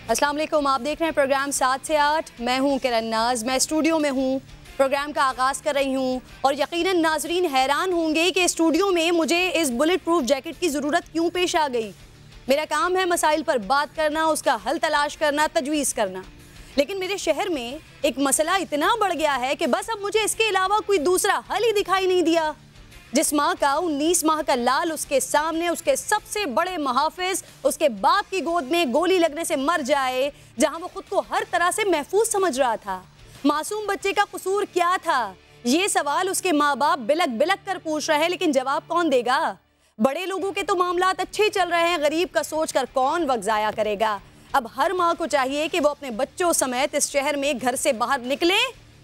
अस्सलाम वालेकुम, आप देख रहे हैं प्रोग्राम 7 से 8। मैं हूं किरण नाज, मैं स्टूडियो में हूं, प्रोग्राम का आगाज़ कर रही हूं और यकीनन नाजरीन हैरान होंगे कि स्टूडियो में मुझे इस बुलेट प्रूफ जैकेट की ज़रूरत क्यों पेश आ गई। मेरा काम है मसाइल पर बात करना, उसका हल तलाश करना, तजवीज़ करना, लेकिन मेरे शहर में एक मसला इतना बढ़ गया है कि बस अब मुझे इसके अलावा कोई दूसरा हल ही दिखाई नहीं दिया। जिस माँ का 19 माह का लाल उसके सामने उसके सबसे बड़े मुहाफिज उसके बाप की गोद में गोली लगने से मर जाए, जहां वो खुद को हर तरह से महफूज समझ रहा था। मासूम बच्चे का कसूर क्या था, ये सवाल उसके माँ बाप बिलक बिलक कर पूछ रहे हैं, लेकिन जवाब कौन देगा। बड़े लोगों के तो मामलात अच्छे चल रहे हैं, गरीब का सोच कर कौन वक्त ज़ाया करेगा। अब हर माँ को चाहिए कि वो अपने बच्चों समेत इस शहर में घर से बाहर निकले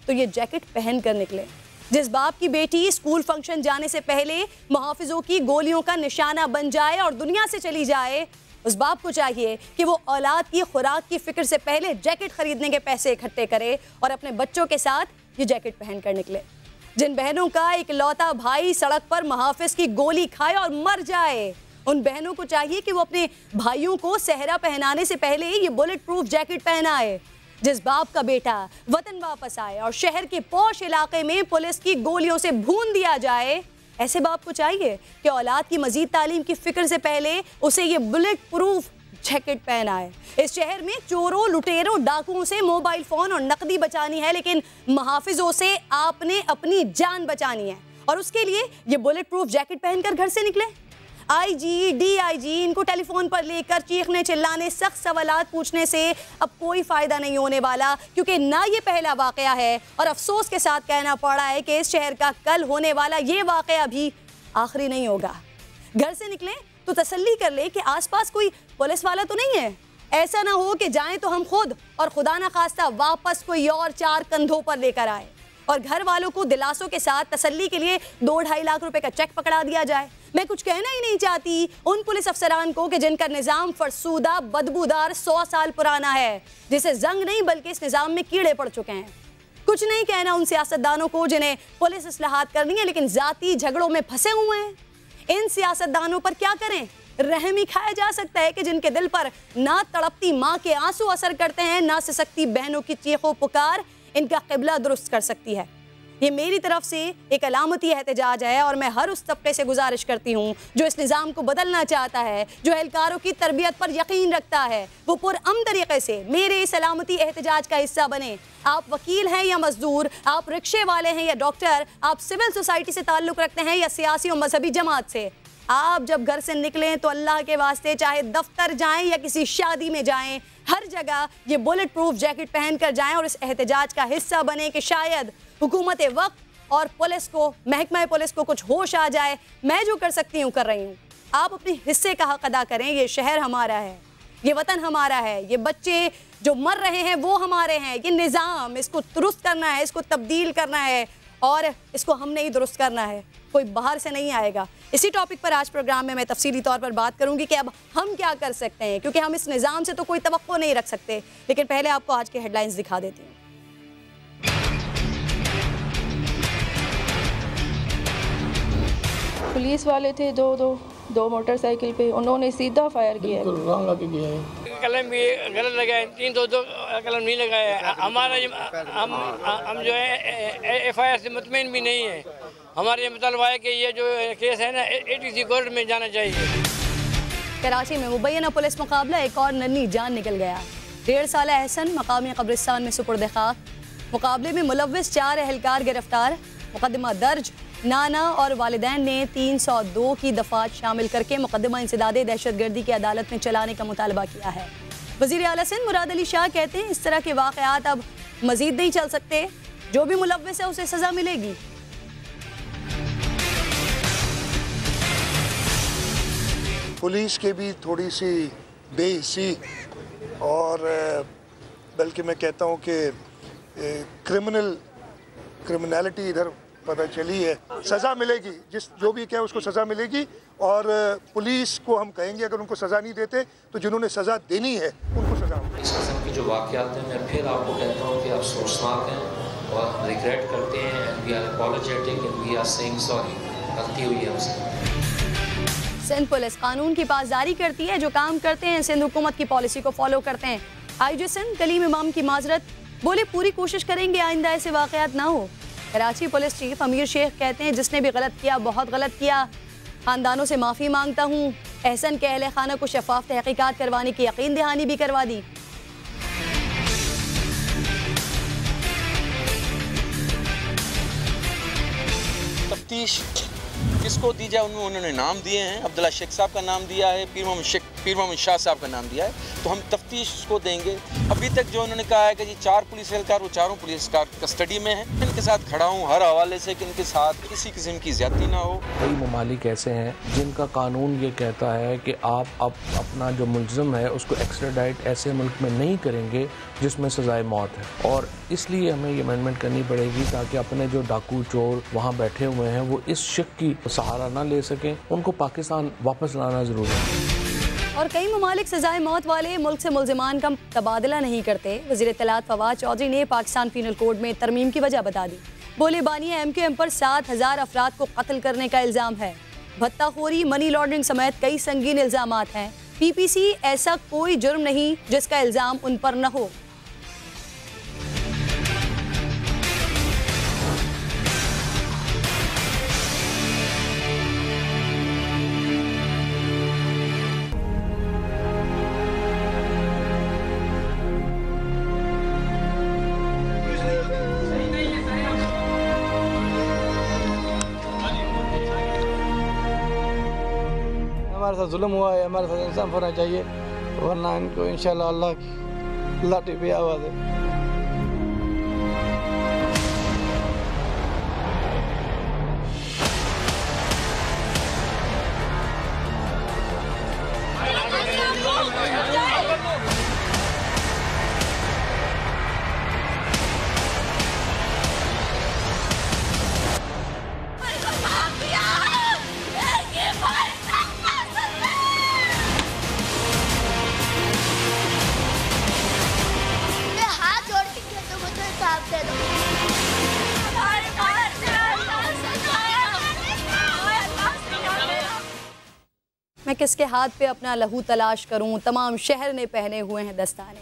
तो ये जैकेट पहन कर निकले। जिस बाप की बेटी स्कूल फंक्शन जाने से पहले मुहाफिजों की गोलियों का निशाना बन जाए और दुनिया से चली जाए, उस बाप को चाहिए कि वो औलाद की खुराक की फिक्र से पहले जैकेट खरीदने के पैसे इकट्ठे करे और अपने बच्चों के साथ ये जैकेट पहन कर निकले। जिन बहनों का इकलौता भाई सड़क पर मुहाफिज की गोली खाए और मर जाए, उन बहनों को चाहिए कि वो अपने भाइयों को सेहरा पहनाने से पहले ये बुलेट प्रूफ जैकेट पहनाए। जिस बाप का बेटा वतन वापस आए और शहर के पौश इलाके में पुलिस की गोलियों से भून दिया जाए, ऐसे बाप को चाहिए कि औलाद की मजीद तालीम की फिक्र से पहले उसे ये बुलेट प्रूफ जैकेट पहनाए। इस शहर में चोरों, लुटेरों, डाकुओं से मोबाइल फ़ोन और नकदी बचानी है, लेकिन मुहाफिजों से आपने अपनी जान बचानी है और उसके लिए ये बुलेट प्रूफ जैकेट पहनकर घर से निकले। आईजी, डीआईजी इनको टेलीफोन पर लेकर चीखने चिल्लाने, सख्त सवालात पूछने से अब कोई फ़ायदा नहीं होने वाला, क्योंकि ना ये पहला वाक़या है और अफसोस के साथ कहना पड़ा है कि इस शहर का कल होने वाला ये वाक़या भी आखिरी नहीं होगा। घर से निकलें तो तसल्ली कर ले कि आसपास कोई पुलिस वाला तो नहीं है। ऐसा ना हो कि जाएं तो हम खुद और खुदा ना खास्ता वापस कोई और चार कंधों पर लेकर आए और घर वालों को दिलासों के साथ तसल्ली के लिए 2-2.5 लाख रुपए का चेक पकड़ा दिया जाए। मैं कुछ कहना ही नहीं चाहती उन पुलिस अफसरान को कि जिनका निज़ाम फरसूदा, बदबूदार, 100 साल पुराना है, जिसे जंग नहीं बल्कि इस निज़ाम में कीड़े पड़ चुके हैं। कुछ नहीं कहना उन सियासतदानों को जिन्हें पुलिस इस्लाहात करनी है लेकिन ज़ाती झगड़ों में फंसे हुए हैं। इन सियासतदानों पर क्या करें, रहम ही खाया जा सकता है कि जिनके दिल पर ना तड़पती माँ के आंसू असर करते हैं, ना सिसकती बहनों की चीखों पुकार इनका क़िबला दुरुस्त कर सकती है। ये मेरी तरफ से एक अलामती एहतजाज है और मैं हर उस तबके से गुजारिश करती हूँ जो इस निज़ाम को बदलना चाहता है, जो एहलकारों की तरबियत पर यकीन रखता है, वो पुरअमन तरीके से मेरे इस अलामती एहतजाज का हिस्सा बने। आप वकील हैं या मजदूर, आप रिक्शे वाले हैं या डॉक्टर, आप सिविल सोसाइटी से ताल्लुक़ रखते हैं या सियासी और मजहबी जमात से, आप जब घर से निकलें तो अल्लाह के वास्ते चाहे दफ्तर जाएं या किसी शादी में जाएं, हर जगह ये बुलेट प्रूफ जैकेट पहन कर जाएं और इस एहतजाज का हिस्सा बने कि शायद हुकूमत वक्त और पुलिस को, महकमा पुलिस को कुछ होश आ जाए। मैं जो कर सकती हूँ कर रही हूँ, आप अपने हिस्से का हक अदा करें। ये शहर हमारा है, ये वतन हमारा है, ये बच्चे जो मर रहे हैं वो हमारे हैं। ये निज़ाम, इसको दुरुस्त करना है, इसको तब्दील करना है और इसको हमने ही दुरुस्त करना है, कोई बाहर से नहीं आएगा। इसी टॉपिक पर आज प्रोग्राम में मैं तफसीली तौर पर बात करूंगी कि अब हम क्या कर सकते हैं, क्योंकि हम इस निज़ाम से तो कोई तवक्को नहीं रख सकते। लेकिन पहले आपको आज के हेडलाइंस दिखा देती हूँ। पुलिस वाले थे दो मोटरसाइकिल पे, उन्होंने सीधा फायर किया है। कलम भी गलत लगाए, 322 कलम नहीं लगाया। हमारा हम जो है FIR से मुतमईन भी नहीं है। हमारा ये मुतालबा है कि ये जो केस है ना ATC कोर्ट में जाना चाहिए। कराची में मुबैना पुलिस मुकाबला, एक और नन्ही जान निकल गया। 1.5 साला एहसन मकामी कब्रिस्तान में सुपुर्द खाक। मुकाबले में मुलव्विस 4 एहलकार गिरफ्तार, मुकदमा दर्ज। नाना और वालिदैन ने 302 की दफात शामिल करके मुकदमा इंसदादे दहशतगर्दी की अदालत में चलाने का मुतालबा किया है। वज़ीर आला सिंध मुराद अली शाह कहते हैं इस तरह के वाक़यात अब मज़ीद नहीं चल सकते, जो भी मुलव्विस है उसे सज़ा मिलेगी। पुलिस के भी थोड़ी सी बेहिसी और बल्कि मैं कहता हूँ कि क्रिमिनलिटी इधर पता चली है। सज़ा मिलेगी, जो भी क्या उसको सज़ा मिलेगी और पुलिस को हम कहेंगे अगर उनको सज़ा नहीं देते तो जिन्होंने सज़ा देनी है उनको सज़ा होगी। इस किस्म की जो वाक़यात हैं मैं फिर आपको कहता हूँ कि अफसोसनाक हैं और हम रिग्रेट करते हैं and we are apologetic and we are saying sorry, गलती हुई है हमसे। सिंध पुलिस कानून की पासदारी करती है, जो काम करते हैं सिंध हुकूमत की पॉलिसी को फॉलो करते हैं। आईजी सिंध कलीम इमाम की माजरत, बोले पूरी कोशिश करेंगे आइंदा ऐसे वाकयात ना हो। कराची पुलिस चीफ अमीर शेख कहते हैं जिसने भी गलत किया बहुत गलत किया, खानदानों से माफ़ी मांगता हूँ। एहसन के अहले खाना को शफाफ तहकीकात करवाने की यकीन दहानी भी करवा दी। तफ्तीश किसको दी जाए उन्होंने नाम दिए हैं, अब्दुल्ला शेख साहब का नाम दिया है, पीर मोहम्मद शाह साहब का नाम दिया है, तो हम तफ्तीश को देंगे। अभी तक जो उन्होंने कहा है कि जी 4 पुलिस एहलकार, वो चारों पुलिस एहलकार कस्टडी में हैं। इनके साथ खड़ा हूँ हर हवाले से कि इनके साथ किसी किस्म की ज्यादती ना हो। कई ममालिक ऐसे हैं जिनका कानून ये कहता है कि आप अपना जो मुल्ज़िम है उसको एक्स्ट्राडाइट ऐसे मुल्क में नहीं करेंगे जिसमें सजाए मौत है, और इसलिए हमें ये अमेंडमेंट करनी पड़ेगी ताकि अपने जो डाकू चोर वहाँ बैठे हुए हैं वो इस शिक की सहारा ना ले सकें, उनको पाकिस्तान वापस लाना ज़रूरी है। और कई ममालिक सजाए मौत वाले मुल्क से मुल्जिमान का तबादला नहीं करते। वज़ीर इत्तलात फवाद चौधरी ने पाकिस्तान पीनल कोड में तरमीम की वजह बता दी। बोले बानिया MQM पर 7,000 अफराद को कत्ल करने का इल्ज़ाम है। भत्ताखोरी, मनी लॉन्ड्रिंग समेत कई संगीन इल्ज़ामात हैं। PPC ऐसा कोई जुर्म नहीं जिसका इल्ज़ाम उन पर न हो। हमारे साथ जुल्म हुआ है, हमारे साथ इंसाफ होना चाहिए, वरना इनको इंशाल्लाह अल्लाह की लाठी पे आवाज़ है। मैं किसके हाथ पे अपना लहू तलाश करूं, तमाम शहर ने पहने हुए हैं दस्ताने।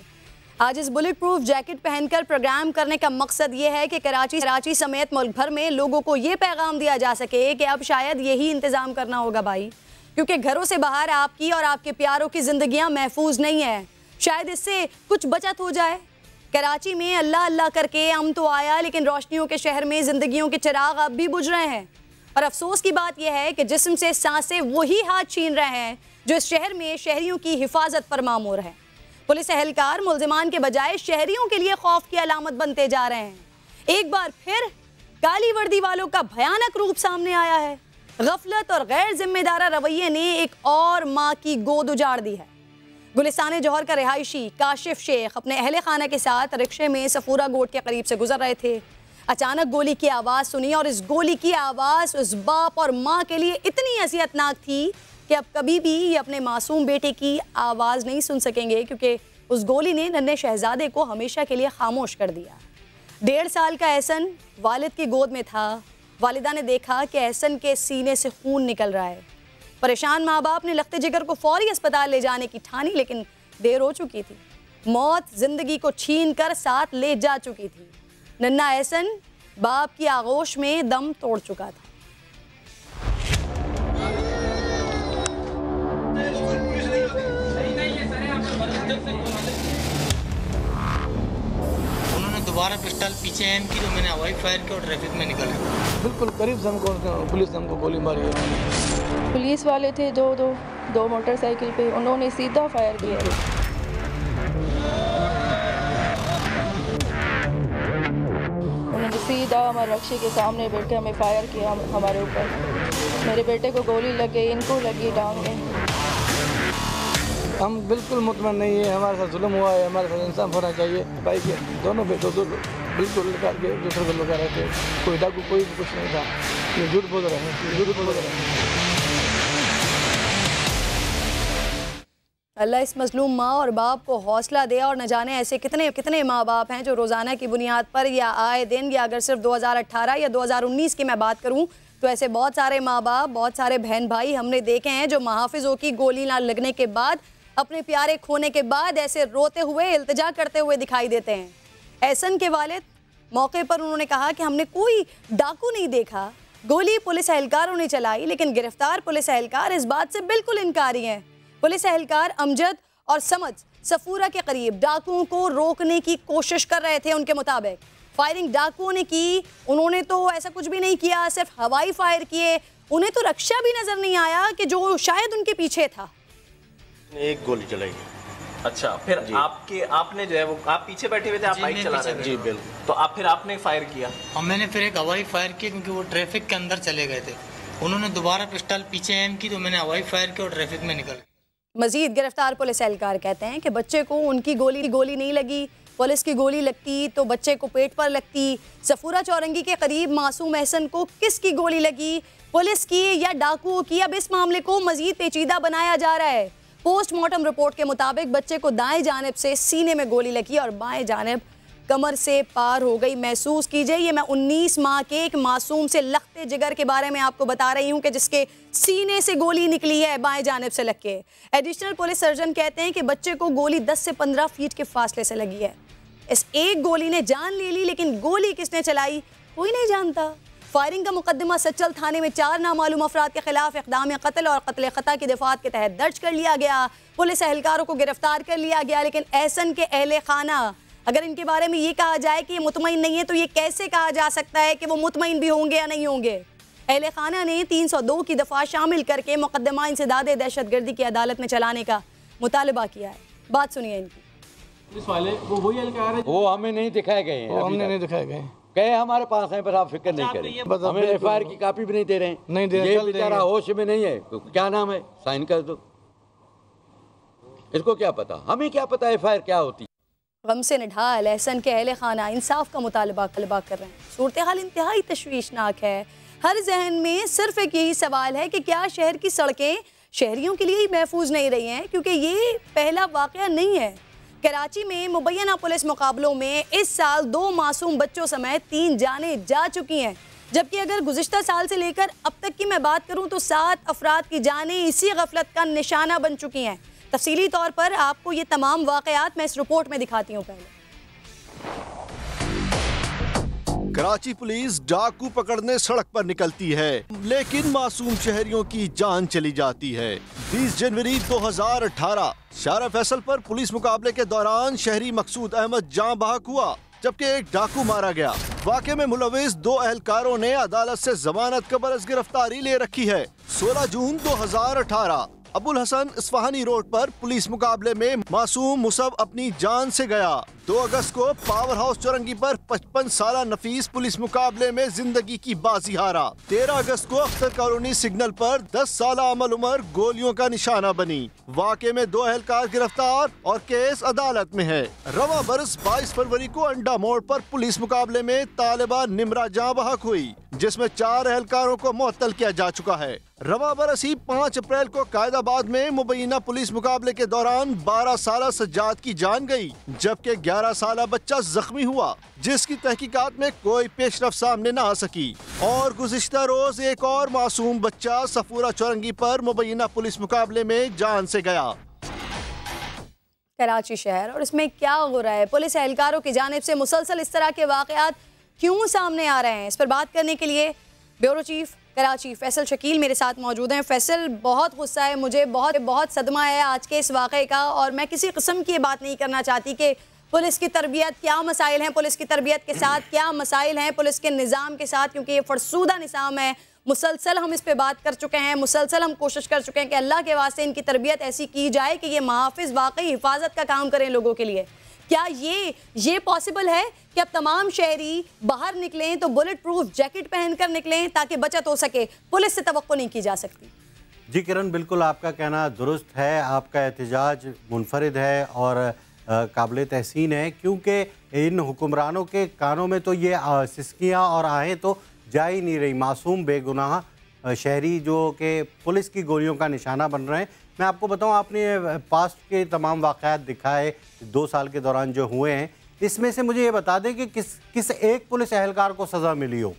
आज इस बुलेट प्रूफ जैकेट पहनकर प्रोग्राम करने का मकसद ये है कि कराची समेत मुल्क भर में लोगों को ये पैगाम दिया जा सके कि अब शायद यही इंतज़ाम करना होगा भाई, क्योंकि घरों से बाहर आपकी और आपके प्यारों की ज़िंदगियाँ महफूज नहीं है। शायद इससे कुछ बचत हो जाए। कराची में अल्लाह अल्लाह करके अम तो आया, लेकिन रोशनियों के शहर में ज़िंदगियों के चिराग अब भी बुझ रहे हैं। और अफसोस की बात यह है कि जिस्म से सांसें वही हाथ छीन रहे हैं जो इस शहर में शहरियों की हिफाजत पर मामूर है। पुलिस एहलकार मुल्जिमान के बजाय शहरियों के लिए खौफ की अलामत बनते जा रहे हैं। एक बार फिर काली वर्दी वालों का भयानक रूप सामने आया है। गफलत और गैर जिम्मेदार रवैये ने एक और माँ की गोद उजाड़ दी है। गुलिस्तान जौहर का रिहायशी काशिफ शेख अपने अहले खाना के साथ रिक्शे में सफूरा गोट के करीब से गुजर रहे थे। अचानक गोली की आवाज़ सुनी और इस गोली की आवाज़ उस बाप और माँ के लिए इतनी अज़ियतनाक थी कि अब कभी भी ये अपने मासूम बेटे की आवाज़ नहीं सुन सकेंगे, क्योंकि उस गोली ने नन्हे शहजादे को हमेशा के लिए खामोश कर दिया। 1.5 साल का एहसन वालिद की गोद में था। वालिदा ने देखा कि एहसन के सीने से खून निकल रहा है। परेशान माँ बाप ने लखते जिगर को फौरी अस्पताल ले जाने की ठानी, लेकिन देर हो चुकी थी। मौत जिंदगी को छीन कर साथ ले जा चुकी थी। नन्हा एहसन बाप की आगोश में दम तोड़ चुका था। उन्होंने दोबारा पिस्टल पीछे एम की, तो मैंने हवाई फायर किया और ट्रैफिक में निकले। बिल्कुल करीब से हमको पुलिस ने हमको गोली मारी है। पुलिस वाले थे दो मोटरसाइकिल पे, उन्होंने सीधा फायर किया। उन्होंने सीधा हमारे रक्शे के सामने बैठ के हमें फायर किया हमारे ऊपर। मेरे बेटे को गोली लग गई, इनको लगी टांग में। हम बिल्कुल मुतमईन नहीं है, हमारे साथ जुल्म हुआ है, हमारे साथ इंसाफ होना चाहिए। भाई के दोनों बेटों तो बिल्कुल निकाल के दूसरे को लगा रहे थे। कोई डाकू कोई भी कुछ नहीं था। ये झूठ बोल रहे हैं, झूठ बोल रहे हैं। अल्लाह इस मजलूम माँ और बाप को हौसला दे। और न जाने ऐसे कितने कितने माँ बाप हैं जो रोज़ाना की बुनियाद पर या आए दिन, या अगर सिर्फ 2018 या 2019 की मैं बात करूँ तो ऐसे बहुत सारे माँ बाप, बहुत सारे बहन भाई हमने देखे हैं जो महाफिजों की गोली ना लगने के बाद अपने प्यारे खोने के बाद ऐसे रोते हुए, इल्तिजा करते हुए दिखाई देते हैं। एहसन के वालिद मौके पर उन्होंने कहा कि हमने कोई डाकू नहीं देखा, गोली पुलिस एहलकारों ने चलाई, लेकिन गिरफ्तार पुलिस एहलकार इस बात से बिल्कुल इनकारी हैं। पुलिस एहलकार अमजद और समझ सफूरा के करीब डाकुओं को रोकने की कोशिश कर रहे थे। उनके मुताबिक फायरिंग डाकुओं ने की, उन्होंने तो ऐसा कुछ भी नहीं किया, सिर्फ हवाई फायर किए। उन्हें तो रक्षा भी नजर नहीं आया कि जो शायद उनके पीछे था। एक गोली चलाई। अच्छा, फिर आपने जो है वो आप पीछे बैठे हुए थे, आप बाइक चला रहे थे? जी बिल्कुल। तो आप फिर आपने फायर किया? और मैंने फिर एक हवाई फायर किया क्योंकि वो ट्रैफिक के अंदर चले गए थे। उन्होंने दोबारा पिस्टल पीछे एम की तो मैंने हवाई फायर किया और ट्रैफिक में निकल। मजीद गिरफ्तार पुलिस एहलकार कहते हैं कि बच्चे को उनकी गोली नहीं लगी, पुलिस की गोली लगती तो बच्चे को पेट पर लगती। सफूरा चौरंगी के करीब मासूम एहसन को किसकी गोली लगी, पुलिस की या डाकुओं की, अब इस मामले को मजीद पेचीदा बनाया जा रहा है। पोस्टमार्टम रिपोर्ट के मुताबिक बच्चे को दाएं जानिब से सीने में गोली लगी और बाएं जानिब कमर से पार हो गई। महसूस कीजिए, ये मैं 19 माह के एक मासूम से लखते जिगर के बारे में आपको बता रही हूँ कि जिसके सीने से गोली निकली है बाएं जानिब से लग के। एडिशनल पुलिस सर्जन कहते हैं कि बच्चे को गोली 10 से 15 फीट के फासले से लगी है। इस एक गोली ने जान ले ली, लेकिन गोली किसने चलाई कोई नहीं जानता। फायरिंग का मुकदमा सच्चल थाने में 4 नामालूम अफराद के खिलाफ इक़दाम कत्ल और कत्ल ख़ता की दफ़ात के तहत दर्ज कर लिया गया। पुलिस एहलकारों को गिरफ्तार कर लिया गया, लेकिन एहसन के अहले खाना, अगर इनके बारे में ये कहा जाए कि ये मुतमईन नहीं है तो ये कैसे कहा जा सकता है कि वो मुतमईन भी होंगे या नहीं होंगे। अहले खाना ने 302 की दफ़ा शामिल करके मुकदमा इंसदाद दहशतगर्दी की अदालत में चलाने का मुतालबा किया है। बात सुनिए इनकी। पुलिस वाले वो वही एहलकार है, वो हमें नहीं दिखाए गए हैं, हमने नहीं दिखाए गए, कहे हमारे पास हैं पर आप फिक्र नहीं करें, हमें एफआईआर की कॉपी भी नहीं दे रहे हैं, नहीं दे रहे। ये बेचारा होश में नहीं है, क्या नाम है, साइन कर दो, इसको क्या पता, हमें क्या पता एफआईआर क्या होती। गम से निढाल एहसन के अहले खाना इंसाफ का मुतालबा कर रहे हैं। सूरत हाल इंतहाई तशवीशनाक है। हर जहन में सिर्फ एक यही सवाल है कि क्या शहर की सड़कें शहरियों के लिए ही महफूज नहीं रही हैं, क्योंकि ये पहला वाक़या नहीं है। कराची में मुबैना पुलिस मुकाबलों में इस साल 2 मासूम बच्चों समेत 3 जानें जा चुकी हैं, जबकि अगर गुज़िश्ता साल से लेकर अब तक की मैं बात करूं तो 7 अफराद की जानें इसी गफलत का निशाना बन चुकी हैं। तफसीली तौर पर आपको ये तमाम वाक़यात मैं इस रिपोर्ट में दिखाती हूँ। पहले कराची पुलिस डाकू पकड़ने सड़क पर निकलती है, लेकिन मासूम शहरियों की जान चली जाती है। 20 जनवरी 2018 शारा फैसल पर पुलिस मुकाबले के दौरान शहरी मकसूद अहमद जान बहक हुआ, जबकि एक डाकू मारा गया। वाक़े में मुलविस 2 एहलकारों ने अदालत से जमानत कबल गिरफ्तारी ले रखी है। 16 जून 2018 अबुल हसन इस्फहानी रोड पर पुलिस मुकाबले में मासूम मुसब अपनी जान से गया। 2 अगस्त को पावर हाउस चौरंगी पर 55 साला नफीस पुलिस मुकाबले में जिंदगी की बाजी हारा। 13 अगस्त को अख्तर कॉलोनी सिग्नल पर 10 साला अमल उमर गोलियों का निशाना बनी। वाक़े में 2 एहलकार गिरफ्तार और केस अदालत में है। रवा बरस 22 फरवरी को अंडा मोड़ पर पुलिस मुकाबले में तालिबा निमरा जां बहक हुई, जिसमें 4 एहलकारों को मुअत्तल किया जा चुका है। रवा बरस ही 5 अप्रैल को कायदाबाद में मुबैना पुलिस मुकाबले के दौरान 12 साला सज्जाद की जान गई, जबकि 11 साला बच्चा जख्मी हुआ, जिसकी तहकीकात में कोई पेशरफ सामने न आ सकी। और गुज़िश्ता रोज एक और मासूम बच्चा सफूरा चौरंगी पर मुबैना पुलिस मुकाबले में जान से गया। कराची शहर और इसमें क्या हो रहा है, पुलिस एहलकारों की जानिब से मुसलसल इस तरह के वाक़यात क्यों सामने आ रहे हैं, इस पर बात करने के लिए ब्यूरो चीफ कराची फैसल शकील मेरे साथ मौजूद हैं। फैसल, बहुत गुस्सा है मुझे, बहुत सदमा है आज के इस वाक़े का, और मैं किसी किस्म की बात नहीं करना चाहती कि पुलिस की तरबियत क्या मसाइल हैं, पुलिस की तरबियत के साथ क्या मसाइल हैं, पुलिस के निज़ाम के साथ, क्योंकि ये फरसूदा निज़ाम है। मुसलसल हम इस पे बात कर चुके हैं, मुसलसल हम कोशिश कर चुके हैं कि अल्लाह के वास्ते इनकी तरबियत ऐसी की जाए कि ये मुहाफ़िज़ वाकई हिफाजत का काम करें लोगों के लिए। क्या ये पॉसिबल है कि अब तमाम शहरी बाहर निकलें तो बुलेट प्रूफ जैकेट पहनकर निकलें ताकि बचत हो सके? पुलिस से तवक्को नहीं की जा सकती। जी किरण, बिल्कुल आपका कहना दुरुस्त है, आपका एहतजाज मुनफरिद है और काबिल तहसीन है, क्योंकि इन हुक्मरानों के कानों में तो ये सिसकियाँ और आहें तो जा ही नहीं रही। मासूम बेगुनाह शहरी जो कि पुलिस की गोलियों का निशाना बन रहे हैं। मैं आपको बताऊं, आपने पास्ट के तमाम वाक़यात दिखाए 2 साल के दौरान जो हुए हैं, इसमें से मुझे ये बता दें कि किस एक पुलिस एहलकार को सज़ा मिली हो?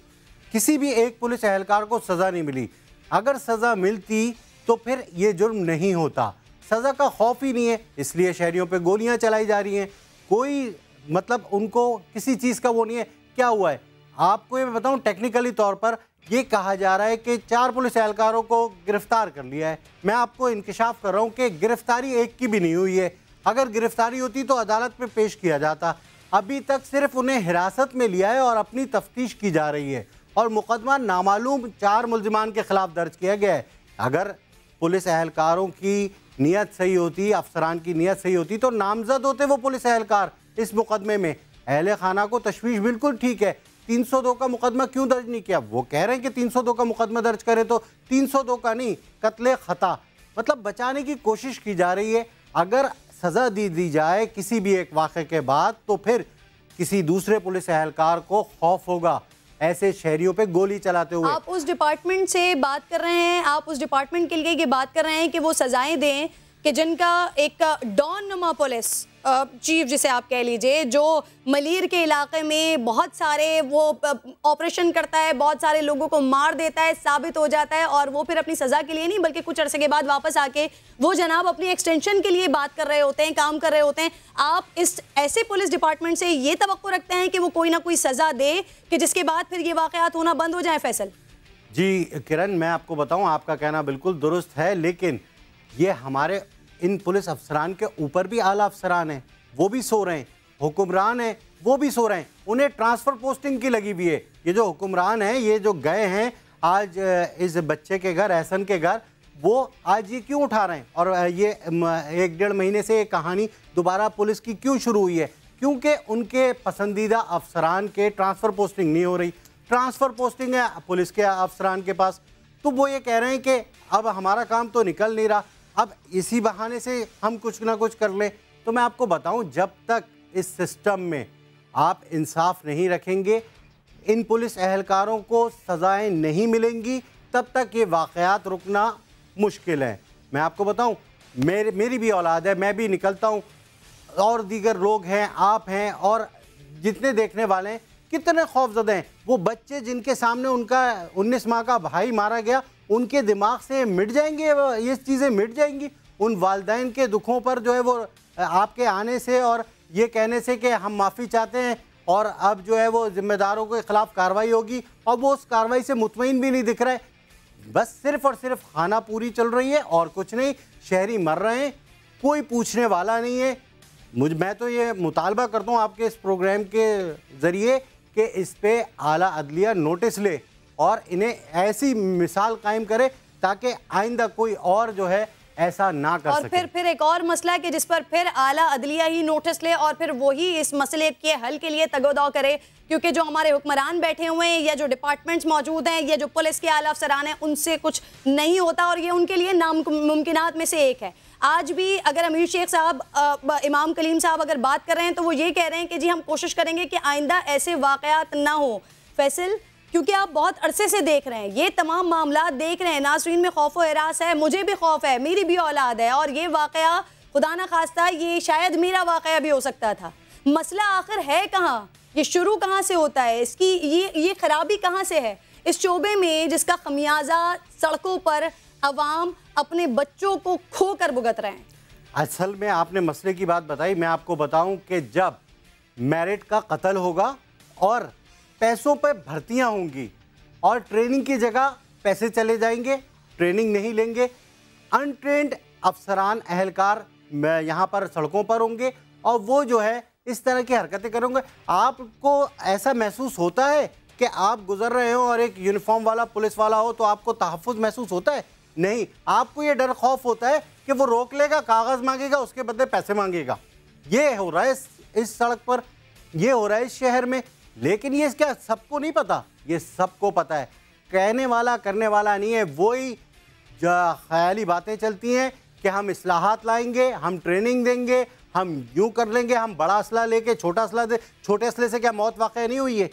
किसी भी एक पुलिस एहलकार को सज़ा नहीं मिली। अगर सज़ा मिलती तो फिर ये जुर्म नहीं होता। सज़ा का खौफ ही नहीं है, इसलिए शहरियों पे गोलियां चलाई जा रही हैं। कोई मतलब उनको किसी चीज़ का वो नहीं है। क्या हुआ है आपको ये मैं बताऊं, टेक्निकली तौर पर ये कहा जा रहा है कि 4 पुलिस एहलकारों को गिरफ्तार कर लिया है। मैं आपको इंकिशाफ कर रहा हूं कि गिरफ्तारी एक की भी नहीं हुई है। अगर गिरफ्तारी होती तो अदालत में पेश किया जाता। अभी तक सिर्फ उन्हें हिरासत में लिया है और अपनी तफ्तीश की जा रही है और मुकदमा नामालूम 4 मुल्जिमान के खिलाफ दर्ज किया गया है। अगर पुलिस एहलकारों की नीयत सही होती, अफसरान की नीयत सही होती तो नामजद होते वो पुलिस एहलकार इस मुकदमे में। अहले खाना को तशवीश बिल्कुल ठीक है, 302 का मुकदमा क्यों दर्ज नहीं किया? वो कह रहे हैं कि 302 का मुकदमा दर्ज करे तो 302 का नहीं, कत्ले खता, मतलब बचाने की कोशिश की जा रही है। अगर सज़ा दी जाए किसी भी एक वाक़े के बाद तो फिर किसी दूसरे पुलिस एहलकार को खौफ होगा ऐसे शहरियों पे गोली चलाते हुए। आप उस डिपार्टमेंट से बात कर रहे हैं, आप उस डिपार्टमेंट के लिए ये बात कर रहे हैं कि वो सजाएं दें कि जिनका एक डॉन नुमा पुलिस चीफ जिसे आप कह लीजिए, जो मलीर के इलाके में बहुत सारे वो ऑपरेशन करता है, बहुत सारे लोगों को मार देता है, साबित हो जाता है और वो फिर अपनी सज़ा के लिए नहीं बल्कि कुछ अरसे के बाद वापस आके वो जनाब अपनी एक्सटेंशन के लिए बात कर रहे होते हैं, काम कर रहे होते हैं। आप इस ऐसे पुलिस डिपार्टमेंट से ये तवक्को रखते हैं कि वो कोई ना कोई सज़ा दे कि जिसके बाद फिर ये वाक़यात होना बंद हो जाए? फैसल जी किरण, मैं आपको बताऊं, आपका कहना बिल्कुल दुरुस्त है, लेकिन ये हमारे इन पुलिस अफसरान के ऊपर भी आला अफसरान हैं, वो भी सो रहे हैं, हुक्मरान हैं वो भी सो रहे हैं, उन्हें ट्रांसफ़र पोस्टिंग की लगी हुई है। ये जो हुक्मरान हैं, ये जो गए हैं आज इस बच्चे के घर, एहसन के घर, वो आज ये क्यों उठा रहे हैं? और ये 1-1.5 महीने से ये कहानी दोबारा पुलिस की क्यों शुरू हुई है? क्योंकि उनके पसंदीदा अफसरान के ट्रांसफ़र पोस्टिंग नहीं हो रही। ट्रांसफ़र पोस्टिंग है पुलिस के अफसरान के पास, तो वो ये कह रहे हैं कि अब हमारा काम तो निकल नहीं रहा, अब इसी बहाने से हम कुछ ना कुछ कर लें। तो मैं आपको बताऊं, जब तक इस सिस्टम में आप इंसाफ नहीं रखेंगे, इन पुलिस एहलकारों को सज़ाएं नहीं मिलेंगी, तब तक ये वाक़यात रुकना मुश्किल है। मैं आपको बताऊं, मेरी भी औलाद है, मैं भी निकलता हूं और दीगर लोग हैं, आप हैं और जितने देखने वाले हैं, कितने खौफज़दे हैं। वो बच्चे जिनके सामने उनका 19 माह का भाई मारा गया, उनके दिमाग से मिट जाएंगे, ये चीज़ें मिट जाएंगी। उन वालिदैन के दुखों पर जो है वो आपके आने से और ये कहने से कि हम माफ़ी चाहते हैं और अब जो है वो ज़िम्मेदारों के ख़िलाफ़ कार्रवाई होगी, और वो उस कार्रवाई से मुतमईन भी नहीं दिख रहा है। बस सिर्फ़ और सिर्फ खाना पूरी चल रही है और कुछ नहीं। शहरी मर रहे हैं, कोई पूछने वाला नहीं है। मैं तो ये मुतालबा करता हूँ आपके इस प्रोग्राम के ज़रिए कि इस पर आला अदलिया नोटिस ले और इन्हें ऐसी मिसाल कायम करे ताकि आइंदा कोई और जो है ऐसा ना कर और सके। फिर एक और मसला है कि जिस पर फिर आला अदलिया ही नोटिस ले और फिर वही इस मसले के हल के लिए तगोदाव करे, क्योंकि जो हमारे हुक्मरान बैठे हुए हैं या जो डिपार्टमेंट्स मौजूद हैं या जो पुलिस के आला अफसरान हैं, उनसे कुछ नहीं होता और ये उनके लिए नामुमकिनात में से एक है। आज भी अगर अमीर शेख साहब, इमाम कलीम साहब अगर बात कर रहे हैं तो वो ये कह रहे हैं कि जी हम कोशिश करेंगे कि आइंदा ऐसे वाक़यात ना हो। फैसल, क्योंकि आप बहुत अरसे से देख रहे हैं, ये तमाम मामला देख रहे हैं, नाज़रीन में खौफ व हिरास है, मुझे भी खौफ है, मेरी भी औलाद है और ये वाक़या खुदा ना खास्ता ये शायद मेरा वाक़या भी हो सकता था। मसला आखिर है कहाँ? ये शुरू कहाँ से होता है? इसकी ये खराबी कहाँ से है इस शोबे में जिसका खमियाजा सड़कों पर अवाम अपने बच्चों को खो कर भुगत रहे हैं? असल में आपने मसले की बात बताई। मैं आपको बताऊं कि जब मेरिट का कत्ल होगा और पैसों पे भर्तियां होंगी और ट्रेनिंग की जगह पैसे चले जाएंगे, ट्रेनिंग नहीं लेंगे, अनट्रेंड अफसरान एहलकार यहाँ पर सड़कों पर होंगे और वो जो है इस तरह की हरकतें करेंगे। आपको ऐसा महसूस होता है कि आप गुजर रहे हो और एक यूनिफॉर्म वाला पुलिस वाला हो तो आपको तहफ़्फ़ुज़ महसूस होता है? नहीं, आपको ये डर खौफ होता है कि वो रोक लेगा, कागज़ मांगेगा, उसके बदले पैसे मांगेगा। ये हो रहा है इस सड़क पर, ये हो रहा है इस शहर में। लेकिन ये क्या सबको नहीं पता? ये सबको पता है। कहने वाला करने वाला नहीं है। वही ख्याली बातें चलती हैं कि हम इस्लाहात लाएंगे, हम ट्रेनिंग देंगे, हम यूँ कर लेंगे, हम बड़ा असला लेके छोटा असला दे। छोटे असले से क्या मौत वाक़या नहीं हुई है?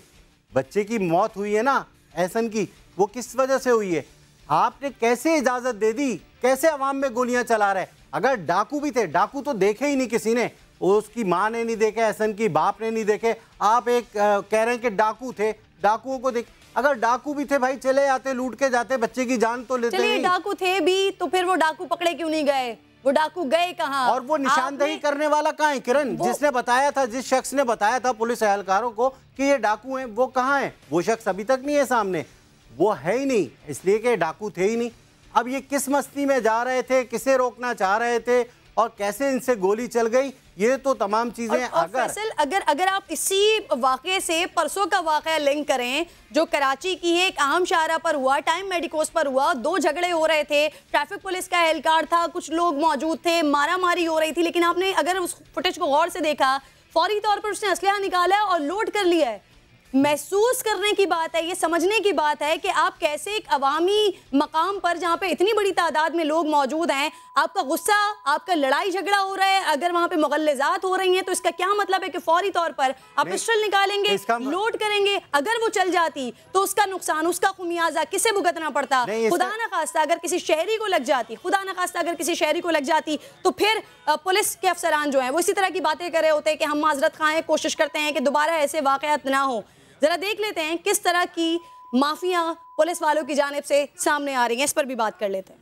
बच्चे की मौत हुई है ना एहसन की, वो किस वजह से हुई है? आपने कैसे इजाज़त दे दी? कैसे अवाम में गोलियां चला रहे? अगर डाकू भी थे, डाकू तो देखे ही नहीं किसी ने, उसकी माँ ने नहीं देखे, एहसन की बाप ने नहीं देखे। आप एक कह रहे हैं कि डाकू थे, डाकुओं को देख। अगर डाकू भी थे भाई, चले आते, लूट के जाते, बच्चे की जान तो लेते नहीं। डाकू थे भी तो फिर वो डाकू पकड़े क्यों नहीं गए? वो डाकू गए कहाँ? और वो निशानदेही करने वाला कहाँ है किरण? जिसने बताया था, जिस शख्स ने बताया था पुलिस एहलकारों को कि ये डाकू हैं, वो कहाँ है? वो शख्स अभी तक नहीं है सामने, वो है ही नहीं, इसलिए कि डाकू थे ही नहीं। अब ये किस मस्ती में जा रहे थे, किसे रोकना चाह रहे थे और कैसे इनसे गोली चल गई, ये तो तमाम चीजें। अगर आप इसी वाक़े से परसों का वाक़या लिंक करें जो कराची की है, एक अहम शाहरा पर हुआ, टाइम मेडिकोस पर हुआ, 2 झगड़े हो रहे थे, ट्रैफिक पुलिस का एहलकार था, कुछ लोग मौजूद थे, मारा मारी हो रही थी, लेकिन आपने अगर उस फुटेज को गौर से देखा, फौरी तौर पर उसने असलहा निकाला और लोड कर लिया है। महसूस करने की बात है, ये समझने की बात है कि आप कैसे एक अवामी मकाम पर जहाँ पे इतनी बड़ी तादाद में लोग मौजूद हैं, आपका गुस्सा, आपका लड़ाई झगड़ा हो रहा है, अगर वहाँ पे मुगल्लज़ात हो रही हैं तो इसका क्या मतलब है कि फौरी तौर पर आप पिस्टल निकालेंगे, लोड करेंगे। अगर वो चल जाती तो उसका नुकसान, उसका खुमियाजा किसे भुगतना पड़ता? खुदा न खास्ता अगर किसी शहरी को लग जाती, खुदा न खास्ता अगर किसी शहरी को लग जाती तो फिर पुलिस के अफसरान जो हैं वो इसी तरह की बातें कर रहे होते हैं कि हम माजरत खाएं, कोशिश करते हैं कि दोबारा ऐसे वाक़यात ना हो। जरा देख लेते हैं किस तरह की माफिया पुलिस वालों की जानिब से सामने आ रही हैं, इस पर भी बात कर लेते हैं।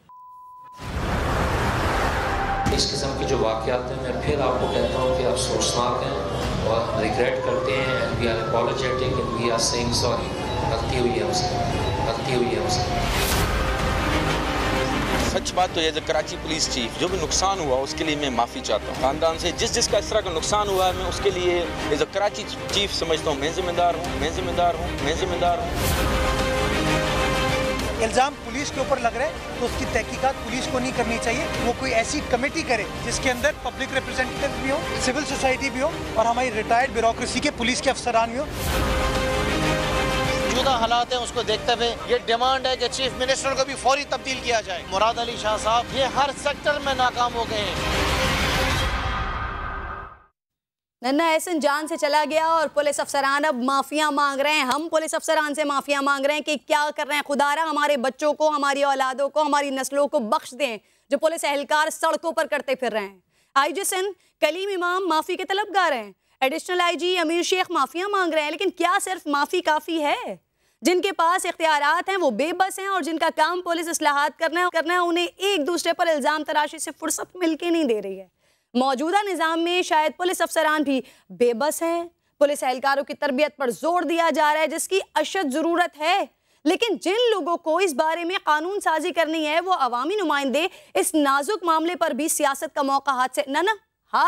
इस किस्म के जो वाक़यात हैं, मैं फिर आपको कहता हूँ कि अफसोसनाक हैं और हम रिग्रेट करते हैं and we are apologetic and we are saying sorry. गलती हुई है हमसे। सच बात तो ये, कराची पुलिस चीफ जो भी नुकसान हुआ उसके लिए मैं माफ़ी चाहता हूँ ख़ानदान से, जिसका इस तरह का नुकसान हुआ है, मैं उसके लिए एज अ कराची चीफ समझता हूँ मैं जिम्मेदार हूँ। इल्ज़ाम पुलिस के ऊपर लग रहा है तो उसकी तहकीकात पुलिस को नहीं करनी चाहिए, वो कोई ऐसी कमेटी करे जिसके अंदर पब्लिक रिप्रेजेंटेटिव भी हो, सिविल सोसाइटी भी हो और हमारी रिटायर्ड ब्यूरोक्रेसी के पुलिस के अफसरान भी हो। मौजूदा हालात है उसको देखते हुए ये डिमांड है कि चीफ मिनिस्टर को भी फौरी तब्दील किया जाए। मुराद अली शाह साहब ये हर सेक्टर में नाकाम हो गए हैं। नन्ना एहसन जान से चला गया और पुलिस अफसरान अब माफिया मांग रहे हैं। हम पुलिस अफसरान से माफिया मांग रहे हैं कि क्या कर रहे हैं, खुदारा हमारे बच्चों को, हमारी औलादों को, हमारी नस्लों को बख्श दें जो पुलिस एहलकार सड़कों पर करते फिर रहे हैं। आईजी सिंध कलीम इमाम माफी के तलबगार हैं, एडिशनल आईजी अमीर शेख माफिया मांग रहे हैं, लेकिन क्या सिर्फ माफी काफी है? जिनके पास इख्तियारात हैं वो बेबस हैं और जिनका काम पुलिस इस्लाहात करना है, उन्हें एक दूसरे पर इल्ज़ाम तराशी से फुर्सत मिलके नहीं दे रही है। मौजूदा निज़ाम में शायद पुलिस अफसरान भी बेबस हैं, पुलिस एहलकारों की तरबियत पर जोर दिया जा रहा है जिसकी अशद ज़रूरत है, लेकिन जिन लोगों को इस बारे में कानून साजी करनी है वो अवामी नुमाइंदे इस नाजुक मामले पर भी सियासत का मौका हाथ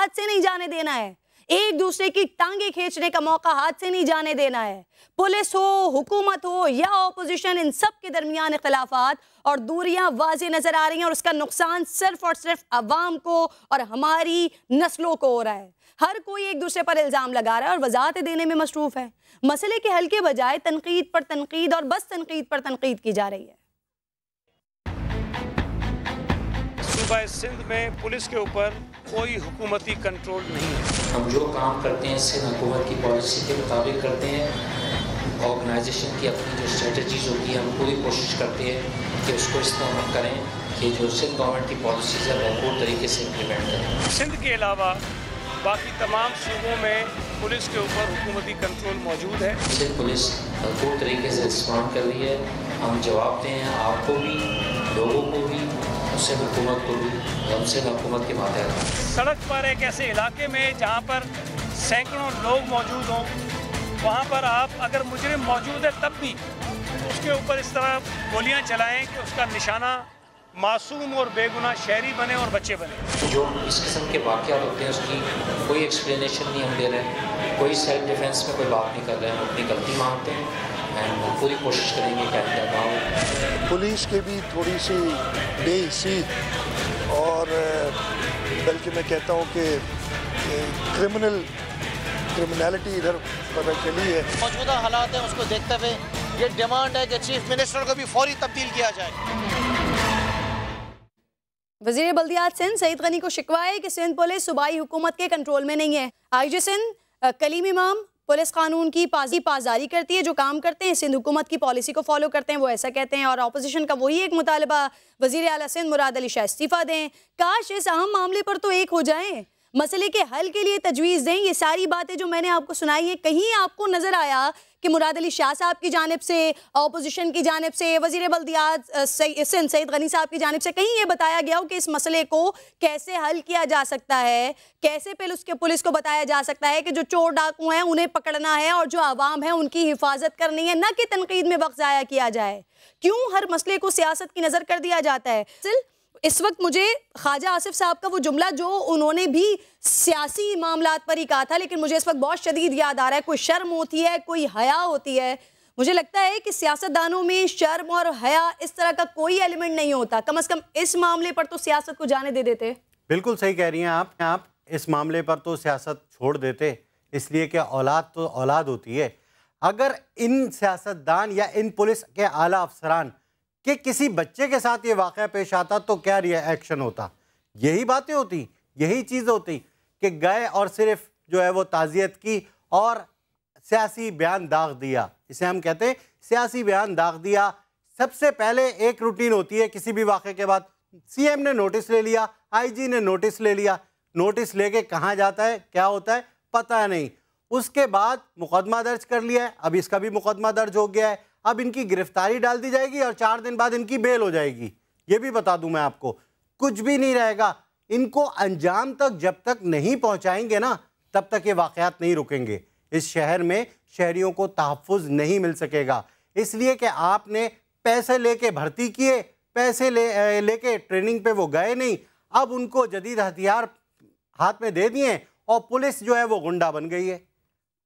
से नहीं जाने देना है। एक दूसरे की टांगे खींचने का मौका हाथ से नहीं जाने देना है। पुलिस हो, हुकूमत हो या ऑपोजिशन, इन सब के दरमियान इख्तिलाफात और दूरियां वाज़ेह नजर आ रही हैं और उसका नुकसान सिर्फ और सिर्फ अवाम को और हमारी नस्लों को हो रहा है। हर कोई एक दूसरे पर इल्ज़ाम लगा रहा है और वजाहत देने में मसरूफ है। मसले के हल के बजाय तनकीद पर तनकीद और बस तनकीद पर तनकीद की जा रही है। सूबा सिंध में पुलिस के ऊपर कोई हुकूमती कंट्रोल नहीं है। हम जो काम करते हैं सिंध हुकूमत की पॉलिसी के मुताबिक करते हैं। ऑर्गेनाइजेशन की अपनी जो स्ट्रेटजीज होती है हम पूरी कोशिश करते हैं कि उसको इस तरह हम करें कि जो सिंध गवर्नमेंट की पॉलिसीज है भरपूर तरीके से इम्प्लीमेंट करें। सिंध के अलावा बाकी तमाम सूबों में पुलिस के ऊपर हुकूमती कंट्रोल मौजूद है। सिंध पुलिस भरपूर तरीके से रिस्पॉन्ड कर रही है। हम जवाब दें हैं आपको भी, लोगों को भी, उससे हुकूमत को भी, हमसे हुकूमत के माध्यम से। सड़क पर एक ऐसे इलाके में जहाँ पर सैकड़ों लोग मौजूद हों, वहाँ पर आप अगर मुजरिम मौजूद है तब भी उसके ऊपर इस तरह गोलियाँ चलाएं कि उसका निशाना मासूम और बेगुनाह शहरी बने और बच्चे बने। जो इस किस्म के वाक़यात होते हैं उसकी कोई एक्सप्लेनेशन नहीं हम दे रहे हैं, कोई सेल्फ डिफेंस में कोई बात नहीं कर रहे हैं, हम अपनी गलती मानते हैं एंड पूरी कोशिश करेंगे कि आइंदा ना हो। पुलिस के भी थोड़ी सी बेहिसी और बल्कि मैं कहता हूँ कि क्रिमिनलिटी इधर पता चली है। मौजूदा हालात है उसको देखते हुए ये डिमांड है कि चीफ मिनिस्टर को भी फौरी तब्दील किया जाए। वज़ीर बल्दियात सिंध सईद गनी को शिकवा है कि सिंध पुलिस सूबाई हुकूमत के कंट्रोल में नहीं है। आईजी सिंध कलीम इमाम पुलिस कानून की पासदारी करती है, जो काम करते हैं सिंध हुकूमत की पॉलिसी को फॉलो करते हैं वो ऐसा कहते हैं। और अपोजिशन का वही एक मुतालबा, वज़ीर आला सिंध मुराद अली शाह इस्तीफ़ा दें। काश इस अहम मामले पर तो एक हो जाएं। मसले के हल के लिए तजवीज़ दें। ये सारी बातें जो मैंने आपको सुनाई है, कहीं आपको नज़र आया कि मुराद अली शाह साहब की जानिब से, अपोजिशन की जानिब से, वज़ीर बल्दियात सिंध सईद गनी साहब की जानिब से कहीं ये बताया गया हो कि इस मसले को कैसे हल किया जा सकता है, कैसे पुलिस को बताया जा सकता है कि जो चोर डाकू हैं उन्हें पकड़ना है और जो आवाम है उनकी हिफाजत करनी है, न कि तनकीद में वक्त ज़ाया किया जाए। क्यों हर मसले को सियासत की नज़र कर दिया जाता है? इस वक्त मुझे ख्वाजा आसिफ साहब का वो जुमला जो उन्होंने भी सियासी मामलात पर ही कहा था, लेकिन मुझे इस वक्त बहुत शदीद याद आ रहा है। कोई शर्म होती है, कोई हया होती है। मुझे लगता है कि सियासतदानों में शर्म और हया इस तरह का कोई एलिमेंट नहीं होता। कम से कम इस मामले पर तो सियासत को जाने दे देते। बिल्कुल सही कह रही हैं आप इस मामले पर तो सियासत छोड़ देते, इसलिए कि औलाद तो औलाद होती है। अगर इन सियासतदान या इन पुलिस के आला अफसरान कि किसी बच्चे के साथ ये वाक़या पेश आता तो क्या रिएक्शन होता? यही बातें होती, यही चीज़ होती कि गए और सिर्फ जो है वो ताज़ियत की और सियासी बयान दाग दिया। इसे हम कहते हैं सियासी बयान दाग दिया। सबसे पहले एक रूटीन होती है किसी भी वाक़े के बाद, सीएम ने नोटिस ले लिया, आईजी ने नोटिस ले लिया, नोटिस लेके कहाँ जाता है, क्या होता है पता नहीं। उसके बाद मुकदमा दर्ज कर लिया है, अब इसका भी मुकदमा दर्ज हो गया है, अब इनकी गिरफ्तारी डाल दी जाएगी और 4 दिन बाद इनकी बेल हो जाएगी। ये भी बता दूं मैं आपको, कुछ भी नहीं रहेगा। इनको अंजाम तक जब तक नहीं पहुंचाएंगे ना, तब तक ये वाक़यात नहीं रुकेंगे। इस शहर में शहरियों को तहफ़्फ़ुज़ नहीं मिल सकेगा, इसलिए कि आपने पैसे लेके भर्ती किए, पैसे लेके ट्रेनिंग पे वो गए नहीं, अब उनको जदीद हथियार हाथ में दे दिए और पुलिस जो है वो गुंडा बन गई है।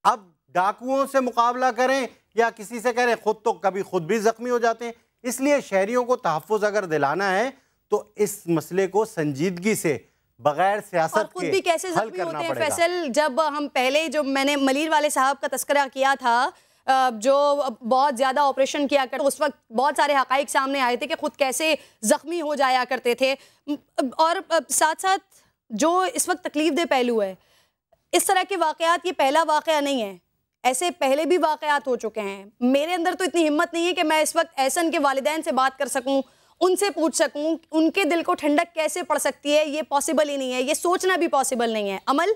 अब डाकुओं से मुकाबला करें या किसी से करें, खुद भी जख्मी हो जाते हैं। इसलिए शहरियों को तहफ़्फ़ुज़ अगर दिलाना है तो इस मसले को संजीदगी से बगैर सियासत के भी कैसे हल जख्मी करना होते हैं। पड़ेगा। फैसल, जब हम पहले जो मैंने मलीर वाले साहब का तस्करा किया था, जो बहुत ज़्यादा ऑपरेशन किया करते, उस वक्त बहुत सारे हक़ाइक़ सामने आए थे कि खुद कैसे ज़ख्मी हो जाया करते थे। और साथ साथ जो इस वक्त तकलीफ दे पहलू है, इस तरह के वाक़यात ये पहला वाक़या नहीं है, ऐसे पहले भी वाक़यात हो चुके हैं। मेरे अंदर तो इतनी हिम्मत नहीं है कि मैं इस वक्त एहसन के वालिदैन से बात कर सकूं, उनसे पूछ सकूं, उनके दिल को ठंडक कैसे पड़ सकती है, ये पॉसिबल ही नहीं है, ये सोचना भी पॉसिबल नहीं है। अमल,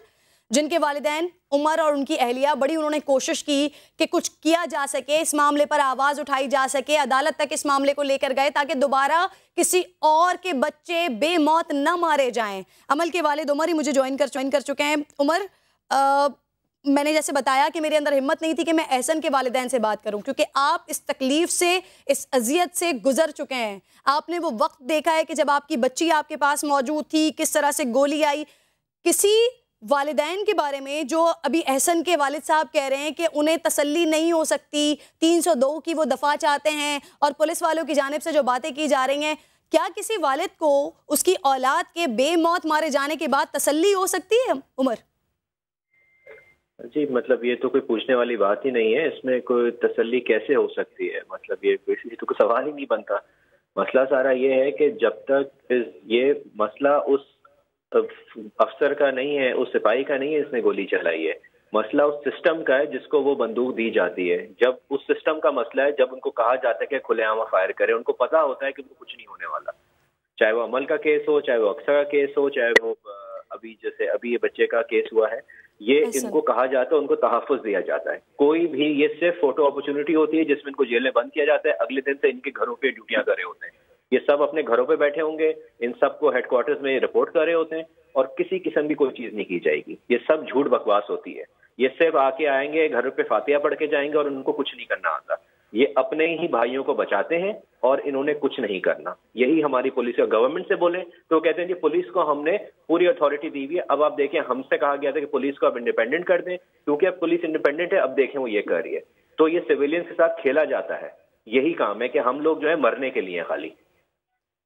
जिनके वालिदैन उमर और उनकी अहलिया, बड़ी उन्होंने कोशिश की कि कुछ किया जा सके, इस मामले पर आवाज़ उठाई जा सके, अदालत तक इस मामले को लेकर गए ताकि दोबारा किसी और के बच्चे बेमौत न मारे जाएं। अमल के वालिद उमर ही मुझे ज्वाइन कर चुके हैं। उमर, मैंने जैसे बताया कि मेरे अंदर हिम्मत नहीं थी कि मैं एहसन के वालिदैन से बात करूं, क्योंकि आप इस तकलीफ से, इस अजियत से गुजर चुके हैं। आपने वो वक्त देखा है कि जब आपकी बच्ची आपके पास मौजूद थी, किस तरह से गोली आई। किसी वालिदैन के बारे में जो अभी एहसन के वालिद साहब कह रहे हैं कि उन्हें तसल्ली नहीं हो सकती, 302 की वो दफ़ा चाहते हैं और पुलिस वालों की जानिब से जो बातें की जा रही हैं, क्या किसी वालिद को उसकी औलाद के बेमौत मारे जाने के बाद तसल्ली हो सकती है? उमर जी, मतलब ये तो कोई पूछने वाली बात ही नहीं है, इसमें कोई तसल्ली कैसे हो सकती है? मतलब ये तो कोई सवाल ही नहीं बनता। मसला सारा ये है कि जब तक ये मसला उस अफसर का नहीं है, उस सिपाही का नहीं है इसने गोली चलाई है, मसला उस सिस्टम का है जिसको वो बंदूक दी जाती है। जब उस सिस्टम का मसला है, जब उनको कहा जाता है कि खुलेआम फायर करें, उनको पता होता है कि उनको कुछ नहीं होने वाला, चाहे वो अमल का केस हो, चाहे वो अक्सर का केस हो, चाहे वो अभी ये बच्चे का केस हुआ है, ये इनको कहा जाता है, उनको तहफ़्फ़ुज़ दिया जाता है। कोई भी, ये सिर्फ फोटो अपॉर्चुनिटी होती है जिसमें इनको जेल में बंद किया जाता है, अगले दिन से इनके घरों पे ड्यूटियां कर रहे होते हैं। ये सब अपने घरों पे बैठे होंगे, इन सबको हेडक्वार्टर्स में रिपोर्ट कर रहे होते हैं और किसी किस्म की कोई चीज नहीं की जाएगी। ये सब झूठ बकवास होती है। ये सिर्फ आके आएंगे, घर पे फातिहा पढ़ के जाएंगे और उनको कुछ नहीं करना आता। ये अपने ही भाइयों को बचाते हैं और इन्होंने कुछ नहीं करना। यही हमारी पुलिस और गवर्नमेंट से बोले तो कहते हैं कि पुलिस को हमने पूरी अथॉरिटी दी हुई है। अब आप देखें, हमसे कहा गया था कि पुलिस को अब इंडिपेंडेंट कर दें, क्योंकि अब पुलिस इंडिपेंडेंट है। अब देखें वो ये कर रही है। तो ये सिविलियंस के साथ खेला जाता है। यही काम है कि हम लोग जो है मरने के लिए खाली।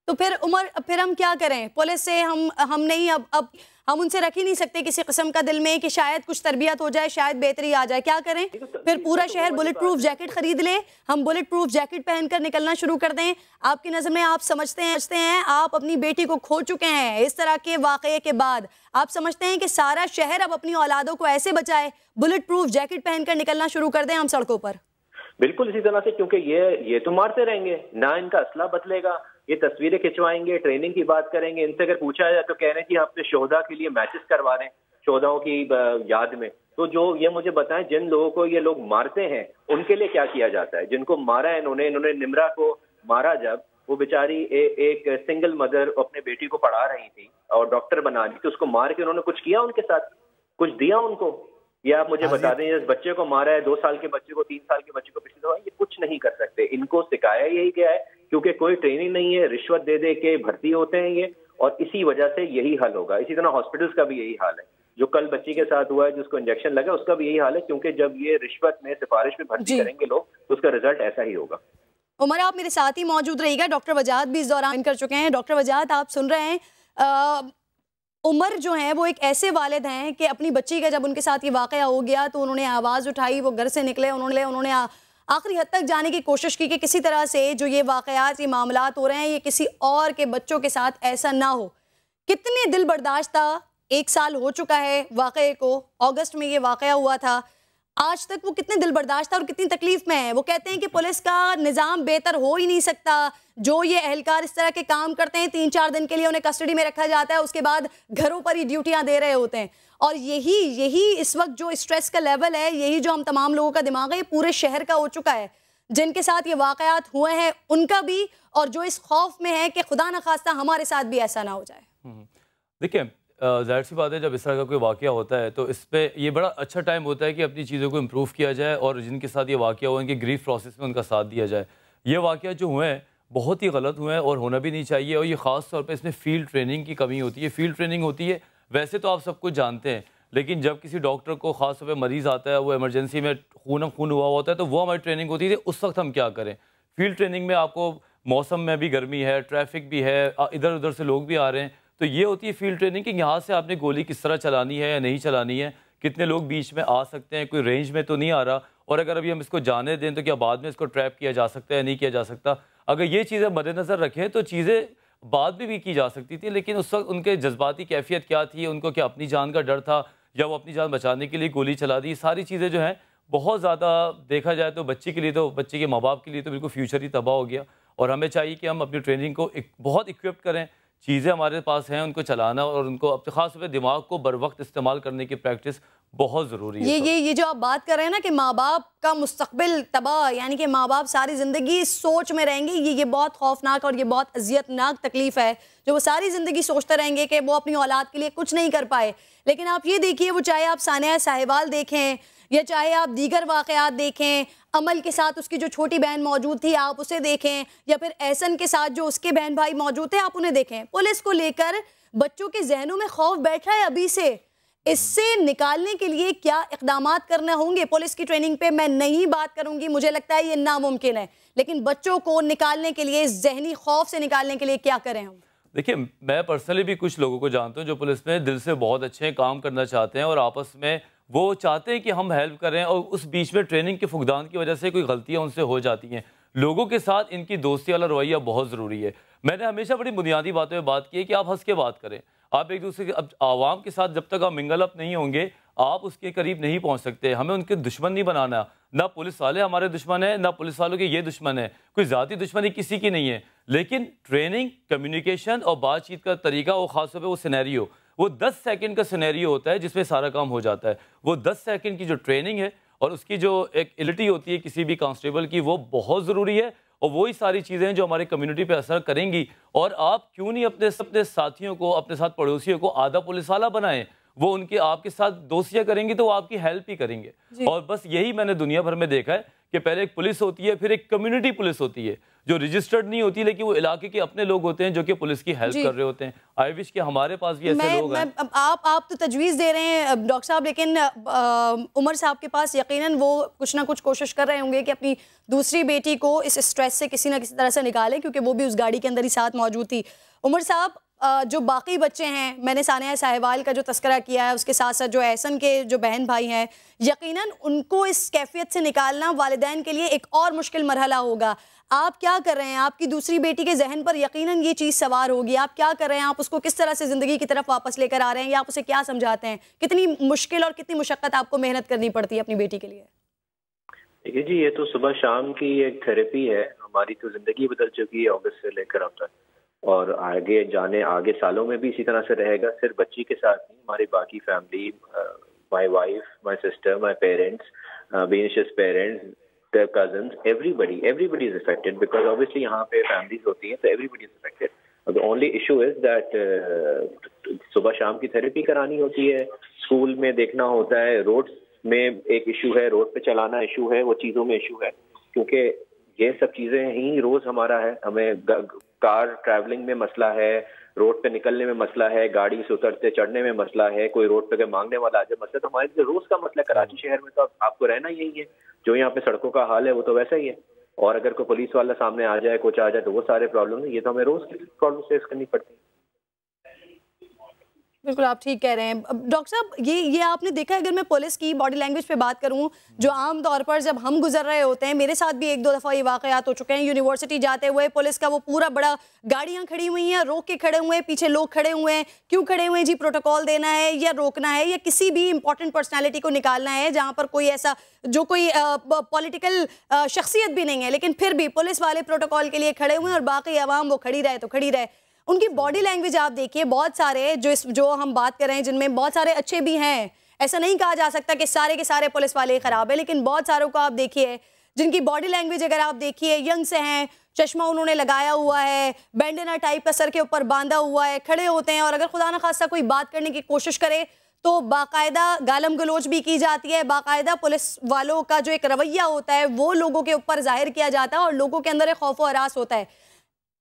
तो फिर उमर, फिर हम क्या करें? पुलिस से हम नहीं, अब हम उनसे रख ही नहीं सकते किसी किस्म का दिल में कि शायद कुछ तरबियत हो जाए, शायद बेहतरी आ जाए। क्या करें? फिर पूरा शहर बुलेट प्रूफ जैकेट खरीद ले, हम बुलेट प्रूफ जैकेट पहनकर निकलना शुरू कर दें। आपकी नज़र में, आप समझते हैं आप अपनी बेटी को खो चुके हैं इस तरह के वाक़ये के बाद, आप समझते हैं कि सारा शहर अब अपनी औलादों को ऐसे बचाए, बुलेट प्रूफ जैकेट पहनकर निकलना शुरू कर दें हम सड़कों पर? बिल्कुल इसी तरह से, क्योंकि ये तो मारते रहेंगे, ना इनका असला बदलेगा, ये तस्वीरें खिंचवाएंगे, ट्रेनिंग की बात करेंगे। इनसे अगर पूछा जाए तो कह रहे हैं कि अपने शोहदा के लिए मैचेस करवा रहे हैं, शोहदाओं की याद में। तो जो ये मुझे बताएं, जिन लोगों को ये लोग मारते हैं उनके लिए क्या किया जाता है? जिनको मारा है इन्होंने निमरा को मारा, जब वो बेचारी एक सिंगल मदर अपने बेटी को पढ़ा रही थी और डॉक्टर बना रही थी, उसको मार के उन्होंने कुछ किया उनके साथ? कुछ दिया उनको? ये आप मुझे बता दें, इस बच्चे को मारा है, 2 साल के बच्चे को, 3 साल के बच्चे को पिछले दफा, ये कुछ नहीं कर सकते। इनको सिखाया यही गया है, क्योंकि कोई ट्रेनिंग नहीं है, रिश्वत दे दे के भर्ती होते हैं ये, और इसी वजह से यही हाल होगा। इसी तरह हॉस्पिटल्स का भी यही हाल है। जो कल बच्ची के साथ हुआ है, जिसको इंजेक्शन लगा, उसका भी यही हाल है, क्योंकि जब ये रिश्वत में, सिफारिश में भर्ती करेंगे लोग, तो उसका रिजल्ट ऐसा ही होगा। उमर, आप मेरे साथ ही मौजूद रहिएगा। डॉक्टर वजाहत भी इस दौरान कर चुके हैं। डॉक्टर वजाहत, आप सुन रहे हैं, उमर जो है वो एक ऐसे वालिद हैं कि अपनी बच्ची का जब उनके साथ ये वाक़या हो गया तो उन्होंने आवाज़ उठाई, वो घर से निकले, उन्होंने आखिरी हद तक जाने की कोशिश की कि किसी तरह से जो ये वाक़यात, ये मामलात हो रहे हैं, ये किसी और के बच्चों के साथ ऐसा ना हो। कितने दिल बर्दाश्त था, 1 साल हो चुका है वाक़ये को, अगस्त में ये वाक़या हुआ था, आज तक वो कितने दिल बर्दाश्त था और कितनी तकलीफ में है। वो कहते हैं कि पुलिस का निज़ाम बेहतर हो ही नहीं सकता। जो ये अहलकार इस तरह के काम करते हैं, 3-4 दिन के लिए उन्हें कस्टडी में रखा जाता है, उसके बाद घरों पर ही ड्यूटियां दे रहे होते हैं। और यही इस वक्त जो स्ट्रेस का लेवल है, यही जो हम तमाम लोगों का दिमाग है, ये पूरे शहर का हो चुका है। जिनके साथ ये वाक़यात हुए हैं उनका भी, और जो इस खौफ में है कि खुदा न खास्ता हमारे साथ भी ऐसा ना हो जाए। देखिए, ज़ाहिर सी बात है, जब इस तरह का कोई वाक़या होता है तो इस पर ये बड़ा अच्छा टाइम होता है कि अपनी चीज़ों को इम्प्रूव किया जाए और जिनके साथ ये वाक़या हुआ उनके ग्रीफ प्रोसेस में उनका साथ दिया जाए। ये वाक़या जो हुए हैं बहुत ही गलत हुए हैं और होना भी नहीं चाहिए। और ये ख़ास तौर पे इसमें फ़ील्ड ट्रेनिंग की कमी होती है। फ़ील्ड ट्रेनिंग होती है, वैसे तो आप सब कुछ जानते हैं, लेकिन जब किसी डॉक्टर को ख़ास तौर पर मरीज़ आता है, वो इमरजेंसी में खून हुआ होता है, तो वो हमारी ट्रेनिंग होती है उस वक्त हम क्या करें। फ़ील्ड ट्रेनिंग में आपको मौसम में भी गर्मी है, ट्रैफिक भी है, इधर उधर से लोग भी आ रहे हैं, तो ये होती है फील्ड ट्रेनिंग कि यहाँ से आपने गोली किस तरह चलानी है या नहीं चलानी है, कितने लोग बीच में आ सकते हैं, कोई रेंज में तो नहीं आ रहा, और अगर अभी हम इसको जाने दें तो क्या बाद में इसको ट्रैप किया जा सकता है, नहीं किया जा सकता। अगर ये चीज़ें मद्देनज़र रखें तो चीज़ें बाद में भी की जा सकती थी, लेकिन उस वक्त उनके जज्बाती कैफियत क्या थी, उनको क्या अपनी जान का डर था या वो अपनी जान बचाने के लिए गोली चला दी। सारी चीज़ें जो हैं बहुत ज़्यादा देखा जाए तो बच्ची के लिए, तो बच्चे के माँ बाप के लिए तो बिल्कुल फ्यूचर ही तबाह हो गया। और हमें चाहिए कि हम अपनी ट्रेनिंग को बहुत इक्विप्ड करें, चीज़ें हमारे पास हैं उनको चलाना, और उनको अपने खास तौर पर दिमाग को बर वक्त इस्तेमाल करने की प्रैक्टिस बहुत ज़रूरी है। ये जो आप बात कर रहे हैं ना कि माँ बाप का मुस्तकबिल तबाह, यानी कि माँ बाप सारी ज़िंदगी इस सोच में रहेंगे, ये बहुत खौफनाक और ये बहुत अजियतनाक तकलीफ़ है जो वो सारी ज़िंदगी सोचते रहेंगे कि वो अपनी औलाद के लिए कुछ नहीं कर पाए। लेकिन आप ये देखिए, वो चाहे आप सानिया साहिवाल देखें या चाहे आप दीगर वाक़यात देखें, अमल के साथ उसकी जो छोटी बहन मौजूद थी आप उसे देखें, या फिर एहसन के साथ जो उसके बहन भाई मौजूद थे आप उन्हें देखें, पुलिस को लेकर बच्चों के जहनों में खौफ बैठा है अभी से। इससे निकालने के लिए क्या इक़दामात करने होंगे? पुलिस की ट्रेनिंग पे मैं नहीं बात करूंगी, मुझे लगता है ये नामुमकिन है, लेकिन बच्चों को निकालने के लिए, जहनी खौफ से निकालने के लिए क्या करें हम? देखिए, मैं पर्सनली भी कुछ लोगों को जानता हूँ जो पुलिस में दिल से बहुत अच्छे काम करना चाहते हैं और आपस में वो चाहते हैं कि हम हेल्प करें, और उस बीच में ट्रेनिंग के फुकदान की वजह से कोई गलतियाँ उनसे हो जाती हैं। लोगों के साथ इनकी दोस्ती वाला रवैया बहुत ज़रूरी है। मैंने हमेशा बड़ी बुनियादी बातों में बात की है कि आप हंस के बात करें, आप एक दूसरे के, अब आवाम के साथ जब तक आप मिंगल अप नहीं होंगे आप उसके करीब नहीं पहुंच सकते। हमें उनके दुश्मन नहीं बनाना, ना पुलिस वाले हमारे दुश्मन है, ना पुलिस वालों के ये दुश्मन है, कोई ज़ाती दुश्मनी किसी की नहीं है। लेकिन ट्रेनिंग, कम्युनिकेशन और बातचीत का तरीका, वो खासतौर पर वो सिनेरियो, वो 10 सेकंड का सिनेरियो होता है जिसमें सारा काम हो जाता है। वो 10 सेकंड की जो ट्रेनिंग है और उसकी जो एक एलिटी होती है किसी भी कांस्टेबल की, वो बहुत ज़रूरी है, और वही सारी चीज़ें हैं जो हमारे कम्युनिटी पे असर करेंगी। और आप क्यों नहीं अपने साथियों को, अपने साथ पड़ोसियों को आधा पुलिस वाला बनाएं, वो उनके आपके साथ दोस्तियाँ करेंगी तो वो आपकी हेल्प ही करेंगे। और बस यही मैंने दुनिया भर में देखा है कि पहले एक पुलिस होती है, फिर एक कम्युनिटी पुलिस होती है जो रजिस्टर्ड नहीं होती, लेकिन वो इलाके के अपने लोग होते हैं जो कि पुलिस की हेल्प कर रहे होते हैं। आई विश कि हमारे पास भी ऐसे लोग हैं। आप तो तजवीज़ दे रहे हैं डॉक्टर साहब, लेकिन उमर साहब के पास यकीनन वो कुछ ना कुछ कोशिश कर रहे होंगे कि अपनी दूसरी बेटी को इस स्ट्रेस से किसी ना किसी तरह से निकाले, क्योंकि वो भी उस गाड़ी के अंदर ही साथ मौजूद थी। उमर साहब, जो बाकी बच्चे हैं, मैंने सानिया साहिवाल का जो तस्करा किया है, उसके साथ साथ जो एहसन के जो बहन भाई हैं, यकीनन उनको इस कैफियत से निकालना वालिदैन के लिए एक और मुश्किल मरहला होगा। आप क्या कर रहे हैं? आपकी दूसरी बेटी के जहन पर यकीनन ये चीज़ सवार होगी, आप क्या कर रहे हैं? आप उसको किस तरह से ज़िंदगी की तरफ वापस लेकर आ रहे हैं, या आप उसे क्या समझाते हैं? कितनी मुश्किल और कितनी मुशक्क़त आपको मेहनत करनी पड़ती है अपनी बेटी के लिए? देखिए जी, ये तो सुबह शाम की एक थेरेपी है। हम हमारी तो जिंदगी बदल चुकी है अगस्त से लेकर अब तक, और आगे सालों में भी इसी तरह से रहेगा। सिर्फ बच्ची के साथ नहीं, हमारी बाकी family, my wife, my sister, my parents, बेनिशियस parents, their cousins, everybody is affected because obviously यहाँ पे families होती हैं, तो everybody is affected. The only issue is that सुबह शाम की थेरेपी करानी होती है, स्कूल में देखना होता है, रोड में एक इशू है, रोड पे चलाना इशू है, वो चीज़ों में इशू है, क्योंकि ये सब चीज़ें ही रोज़ हमारा है। हमें कार ट्रैवलिंग में मसला है, रोड पे निकलने में मसला है, गाड़ी से उतरते चढ़ने में मसला है, कोई रोड पे मांगने वाला आ जाए मसला, तो हमारे लिए रोज का मसला। कराची शहर में तो आपको रहना यही है, जो यहाँ पे सड़कों का हाल है वो तो वैसा ही है, और अगर कोई पुलिस वाला सामने आ जाए, कुछ आ जाए, तो वो सारे प्रॉब्लम है। ये तो हमें रोज की प्रॉब्लम फेस करनी पड़ती है। बिल्कुल आप ठीक कह रहे हैं डॉक्टर साहब। ये आपने देखा है, अगर मैं पुलिस की बॉडी लैंग्वेज पे बात करूं, जो आम तौर पर जब हम गुजर रहे होते हैं, मेरे साथ भी एक दो दफ़ा ये वाक़यात हो चुके हैं, यूनिवर्सिटी जाते हुए पुलिस का वो पूरा बड़ा गाड़ियां खड़ी हुई हैं, रोक के खड़े हुए हैं, पीछे लोग खड़े हुए हैं, क्यों खड़े हुए हैं जी? प्रोटोकॉल देना है या रोकना है, या किसी भी इंपॉर्टेंट पर्सनैलिटी को निकालना है जहाँ पर कोई ऐसा जो कोई पॉलिटिकल शख्सियत भी नहीं है, लेकिन फिर भी पुलिस वाले प्रोटोकॉल के लिए खड़े हुए हैं और बाकी आवाम वो खड़ी रहे तो खड़ी रहे। उनकी बॉडी लैंग्वेज आप देखिए, बहुत सारे जो हम बात कर रहे हैं जिनमें बहुत सारे अच्छे भी हैं, ऐसा नहीं कहा जा सकता कि सारे के सारे पुलिस वाले खराब है, लेकिन बहुत सारों को आप देखिए जिनकी बॉडी लैंग्वेज अगर आप देखिए, यंग से हैं, चश्मा उन्होंने लगाया हुआ है, बैंडेना टाइप का सर के ऊपर बांधा हुआ है, खड़े होते हैं, और अगर खुदा न खास्ता कोई बात करने की कोशिश करे तो बाकायदा गालम गलोच भी की जाती है, बाकायदा पुलिस वालों का जो एक रवैया होता है वो लोगों के ऊपर जाहिर किया जाता है और लोगों के अंदर एक खौफ व हरास होता है।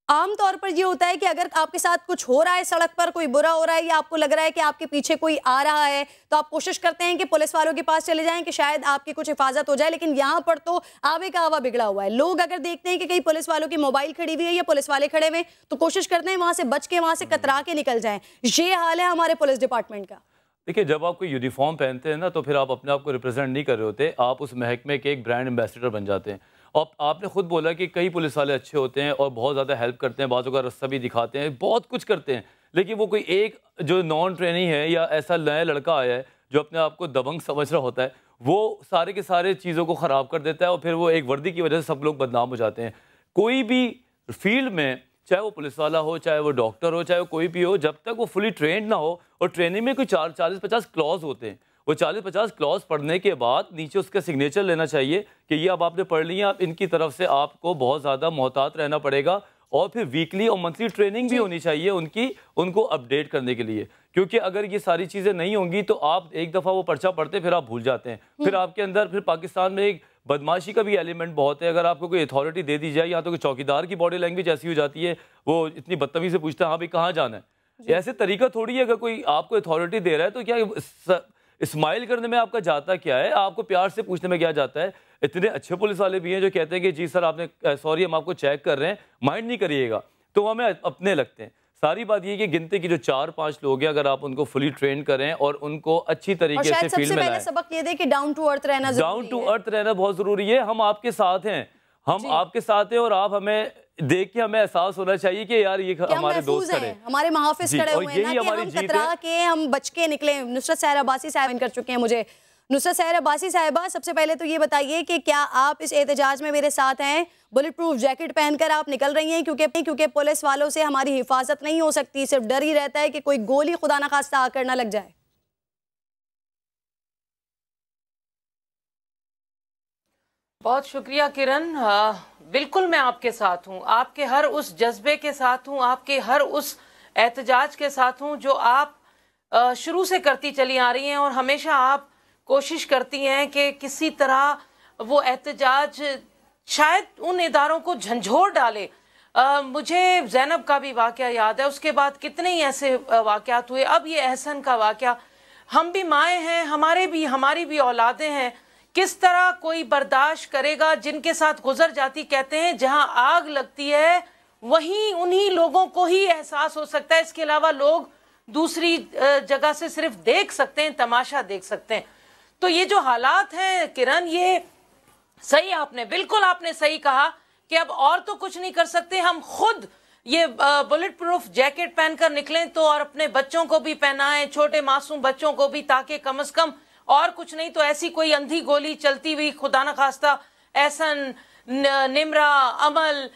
आम तौर पर ये होता है कि अगर आपके साथ कुछ हो रहा है, सड़क पर कोई बुरा हो रहा है, या आपको लग रहा है कि आपके पीछे कोई आ रहा है, तो आप कोशिश करते हैं कि पुलिस वालों के पास चले जाएं कि शायद आपकी कुछ हिफाजत हो जाए, लेकिन यहाँ पर तो आवे का आवा बिगड़ा हुआ है। लोग अगर देखते हैं कि कहीं पुलिस वालों की मोबाइल खड़ी हुई है या पुलिस वाले खड़े हुए, तो कोशिश करते हैं वहां से बच के, वहां से कतरा के निकल जाएं। ये हाल है हमारे पुलिस डिपार्टमेंट का। देखिए, जब आप कोई यूनिफॉर्म पहनते हैं ना, तो फिर आप अपने आप को रिप्रेजेंट नहीं कर रहे होते, आप उस महकमे के एक ब्रांड एम्बेसडर बन जाते हैं। और आपने खुद बोला कि कई पुलिस वाले अच्छे होते हैं और बहुत ज़्यादा हेल्प करते हैं, बाज़ों का रास्ता भी दिखाते हैं, बहुत कुछ करते हैं, लेकिन वो कोई एक जो नॉन ट्रेनिंग है या ऐसा नया लड़का आया है जो अपने आप को दबंग समझ रहा होता है, वो सारे के सारे चीज़ों को ख़राब कर देता है और फिर वो एक वर्दी की वजह से सब लोग बदनाम हो जाते हैं। कोई भी फील्ड में, चाहे वो पुलिस वाला हो, चाहे वो डॉक्टर हो, चाहे वो कोई भी हो, जब तक वो फुली ट्रेंड ना हो, और ट्रेनिंग में कोई 40-50 क्लॉज होते हैं, वो 40-50 क्लॉज पढ़ने के बाद नीचे उसका सिग्नेचर लेना चाहिए कि ये अब आपने पढ़ लिया, आप इनकी तरफ से आपको बहुत ज़्यादा मोहतात रहना पड़ेगा, और फिर वीकली और मंथली ट्रेनिंग भी होनी चाहिए उनको अपडेट करने के लिए, क्योंकि अगर ये सारी चीज़ें नहीं होंगी तो आप एक दफ़ा वो पर्चा पढ़ते फिर आप भूल जाते हैं, फिर आपके अंदर फिर पाकिस्तान में एक बदमाशी का भी एलिमेंट बहुत है। अगर आपको कोई अथॉरिटी दे दी जाए, या तो कोई चौकीदार की बॉडी लैंग्वेज ऐसी हो जाती है, वो इतनी बदतमीजी से पूछता है हाँ भाई कहाँ जाना है। ऐसे तरीका थोड़ी है, अगर कोई आपको अथॉरिटी दे रहा है तो क्या स्माइल करने में आपका जाता क्या है, आपको प्यार से पूछने में क्या जाता है। इतने अच्छे पुलिस वाले भी हैं जो कहते हैं कि जी सर आपने सॉरी हम आपको चेक कर रहे हैं, माइंड नहीं करिएगा, तो हमें अपने लगते हैं। सारी बात ये कि गिनती की जो 4-5 लोग हैं, अगर आप उनको फुली ट्रेन करें और उनको अच्छी तरीके से फील्ड में लाएं, सबक ये दे कि डाउन टू अर्थ रहना बहुत जरूरी है। हम आपके साथ हैं, हम आपके साथ हैं, और आप हमें देख के हमें एहसास होना चाहिए कि यार ये हमारे दोस्त खड़े, हमारे महाफिज खड़े हुए हैं, ना कि हम कतरा के हम बच के निकले। नुसरत सहर अब्बासी साहब कर चुके हैं मुझे। नुसरत सहर अब्बासी साहिबा, सबसे पहले तो ये बताइए कि क्या आप इस एहतजाज में मेरे साथ हैं? बुलेट प्रूफ जैकेट पहनकर आप निकल रही हैं क्योंकि पुलिस वालों से हमारी हिफाजत नहीं हो सकती, सिर्फ डर ही रहता है कि कोई गोली खुदा ना खास्ता आकर ना लग जाए। बहुत शुक्रिया किरण, बिल्कुल मैं आपके साथ हूँ, आपके हर उस जज्बे के साथ हूँ, आपके हर उस एहतजाज के साथ हूँ जो आप शुरू से करती चली आ रही हैं, और हमेशा आप कोशिश करती हैं कि किसी तरह वो एहतजाज शायद उन इदारों को झंझोर डाले। मुझे ज़ैनब का भी वाक़या याद है, उसके बाद कितने ही ऐसे वाक़यात हुए, अब ये एहसन का वाक़या। हम भी माएँ हैं, हमारी भी औलादें हैं, किस तरह कोई बर्दाश्त करेगा जिनके साथ गुजर जाती। कहते हैं जहां आग लगती है वहीं उन्हीं लोगों को ही एहसास हो सकता है, इसके अलावा लोग दूसरी जगह से सिर्फ देख सकते हैं, तमाशा देख सकते हैं। तो ये जो हालात हैं किरण, ये सही आपने, बिल्कुल आपने सही कहा कि अब और तो कुछ नहीं कर सकते, हम खुद ये बुलेट प्रूफ जैकेट पहनकर निकलें तो, और अपने बच्चों को भी पहनाएं, छोटे मासूम बच्चों को भी, ताकि कम अज कम और कुछ नहीं तो ऐसी कोई अंधी गोली चलती हुई खुदा न खास्ता एहसन निमरा, अमल,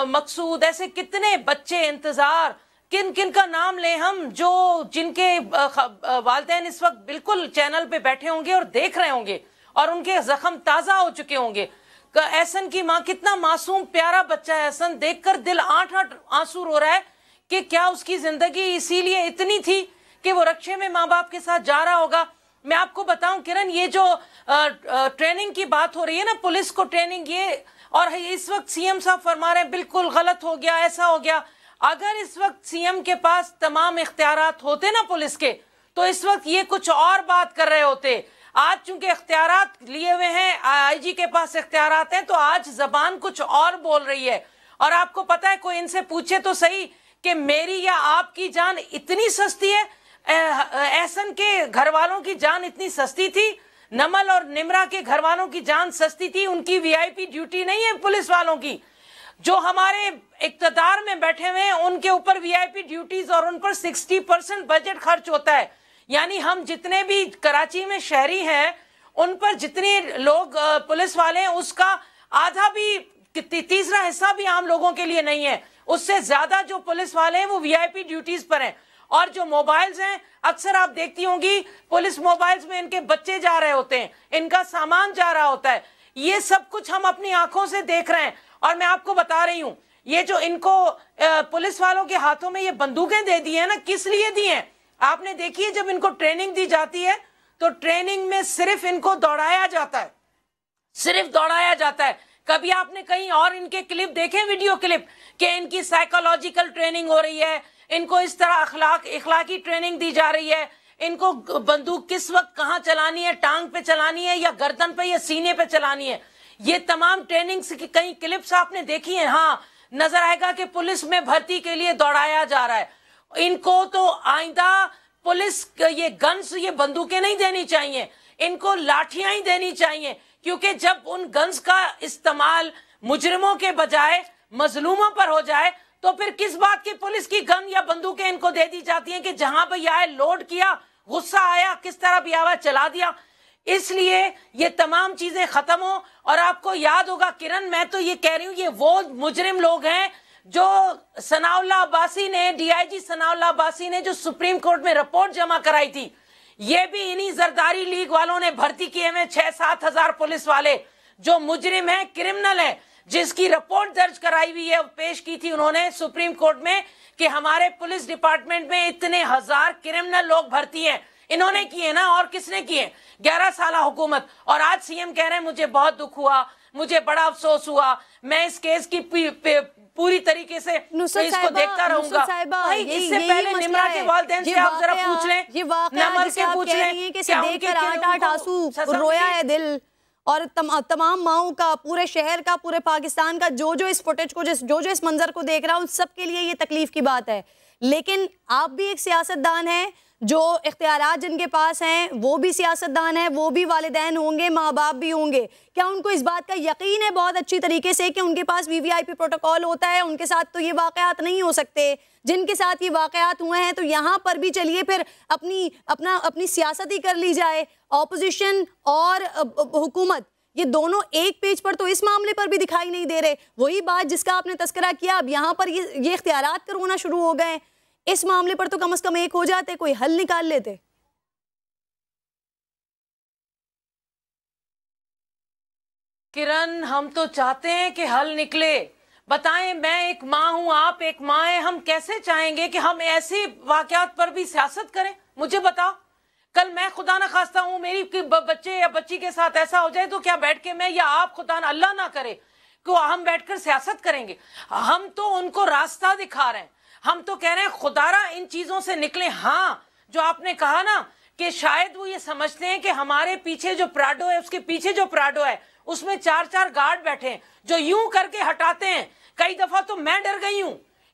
मकसूद, ऐसे कितने बच्चे इंतजार, किन किन का नाम लें हम, जो जिनके वालिदैन इस वक्त बिल्कुल चैनल पे बैठे होंगे और देख रहे होंगे और उनके जख्म ताज़ा हो चुके होंगे। एहसन की माँ, कितना मासूम प्यारा बच्चा है एहसन, देखकर दिल आठ आंसू रो रहा है कि क्या उसकी जिंदगी इसीलिए इतनी थी कि वो रक्षे में माँ बाप के साथ जा रहा होगा। मैं आपको बताऊं किरण, ये जो ट्रेनिंग की बात हो रही है ना, पुलिस को ट्रेनिंग, ये और इस वक्त सीएम साहब फरमा रहे हैं बिल्कुल गलत हो गया, ऐसा हो गया। अगर इस वक्त सीएम के पास तमाम इख्तियारात होते ना पुलिस के, तो इस वक्त ये कुछ और बात कर रहे होते। आज चूंकि इख्तियारात लिए हुए हैं, आईजी के पास इख्तियारात हैं, तो आज जबान कुछ और बोल रही है। और आपको पता है, कोई इनसे पूछे तो सही कि मेरी या आपकी जान इतनी सस्ती है? एहसन के घर वालों की जान इतनी सस्ती थी? नमल और निमरा के घर वालों की जान सस्ती थी? उनकी वीआईपी ड्यूटी नहीं है पुलिस वालों की। जो हमारे इक्तदार में बैठे हुए हैं उनके ऊपर वीआईपी ड्यूटीज और उन पर 60% बजट खर्च होता है। यानी हम जितने भी कराची में शहरी हैं, उन पर जितने लोग पुलिस वाले हैं, उसका आधा भी, तीसरा हिस्सा भी आम लोगों के लिए नहीं है। उससे ज्यादा जो पुलिस वाले हैं वो वीआईपी ड्यूटीज पर हैं। और जो मोबाइल्स हैं, अक्सर आप देखती होंगी पुलिस मोबाइल्स में इनके बच्चे जा रहे होते हैं, इनका सामान जा रहा होता है। ये सब कुछ हम अपनी आंखों से देख रहे हैं। और मैं आपको बता रही हूं, ये जो इनको पुलिस वालों के हाथों में ये बंदूकें दे दी है ना, किस लिए दी हैं? आपने देखी है, जब इनको ट्रेनिंग दी जाती है तो ट्रेनिंग में सिर्फ इनको दौड़ाया जाता है, सिर्फ दौड़ाया जाता है। कभी आपने कहीं और इनके क्लिप देखे, वीडियो क्लिप, कि इनकी साइकोलॉजिकल ट्रेनिंग हो रही है, इनको इस तरह इखलाकी ट्रेनिंग दी जा रही है, इनको बंदूक किस वक्त कहां चलानी है, टांग पे चलानी है या गर्दन पे या सीने पे चलानी है, ये तमाम ट्रेनिंग्स की कई क्लिप्स आपने देखी हैं। हाँ, नजर आएगा कि पुलिस में भर्ती के लिए दौड़ाया जा रहा है। इनको तो आइंदा पुलिस ये गन्स, ये बंदूकें नहीं देनी चाहिए, इनको लाठियां ही देनी चाहिए। क्योंकि जब उन गन्स का इस्तेमाल मुजरिमों के बजाय मजलूमों पर हो जाए, तो फिर किस बात की पुलिस की गन या बंदूकें इनको दे दी जाती हैं कि जहां भी आए लोड किया, गुस्सा आया, किस तरह भी आवाज चला दिया। इसलिए ये तमाम चीजें खत्म हो। और आपको याद होगा किरण, मैं तो ये कह रही हूं, ये वो मुजरिम लोग हैं जो सनाउल्लाह अब्बासी ने, डीआईजी सनाउल्लाह अब्बासी ने जो सुप्रीम कोर्ट में रिपोर्ट जमा कराई थी, ये भी इन्हीं जरदारी लीग वालों ने भर्ती किए हुए 6-7 हजार पुलिस वाले जो मुजरिम है, क्रिमिनल है, जिसकी रिपोर्ट दर्ज कराई हुई है, पेश की थी उन्होंने सुप्रीम कोर्ट में कि हमारे पुलिस डिपार्टमेंट में इतने हजार क्रिमिनल लोग भर्ती हैं। इन्होंने किए ना, और किसने किए? 11 साल हुकूमत। और आज सीएम कह रहे हैं मुझे बहुत दुख हुआ, मुझे बड़ा अफसोस हुआ, मैं इस केस की पूरी तरीके से इसको देखता रहूंगा। भाई, इससे पहले निमरा के वालिदैन से आप जरा पूछ लें, नमल से पूछ लें, क्या उनके 8-8 आंसू रोया है दिल। और तमाम माओं का, पूरे शहर का, पूरे पाकिस्तान का, जो इस फुटेज को, जो इस मंजर को देख रहा है, उन सब के लिए ये तकलीफ की बात है। लेकिन आप भी एक सियासतदान हैं, जो इख्तियारात जिनके पास हैं वो भी सियासतदान हैं, वो भी वालिदैन होंगे, माँ बाप भी होंगे। क्या उनको इस बात का यकीन है बहुत अच्छी तरीके से कि उनके पास वीवीआईपी प्रोटोकॉल होता है, उनके साथ तो ये वाकयात नहीं हो सकते जिनके साथ ये वाकयात हुए हैं? तो यहाँ पर भी चलिए फिर अपनी सियासत ही कर ली जाए। ऑपोजिशन और हुकूमत, ये दोनों एक पेज पर तो इस मामले पर भी दिखाई नहीं दे रहे। वही बात जिसका आपने तस्करा किया, अब यहाँ पर ये इख्तियारात करवाना शुरू हो गए। इस मामले पर तो कम से कम एक हो जाते, कोई हल निकाल लेते। किरण, हम तो चाहते हैं कि हल निकले। बताएं, मैं एक माँ हूं, आप एक माँ हैं, हम कैसे चाहेंगे कि हम ऐसे वाकयात पर भी सियासत करें? मुझे बताओ, कल मैं खुदा ना खास्ता हूं, मेरी बच्चे या बच्ची के साथ ऐसा हो जाए, तो क्या बैठ के मैं या आप, खुदा ना अल्लाह ना करे, कि हम बैठकर सियासत करेंगे? हम तो उनको रास्ता दिखा रहे हैं, हम तो कह रहे हैं खुदारा इन चीजों से निकले। हाँ, जो आपने कहा ना कि शायद वो ये समझते हैं कि हमारे पीछे जो प्राडो है, उसके पीछे जो प्राडो है, उसमें 4-4 गार्ड बैठे हैं जो यूं करके हटाते हैं। कई दफा तो मैं डर गई हूं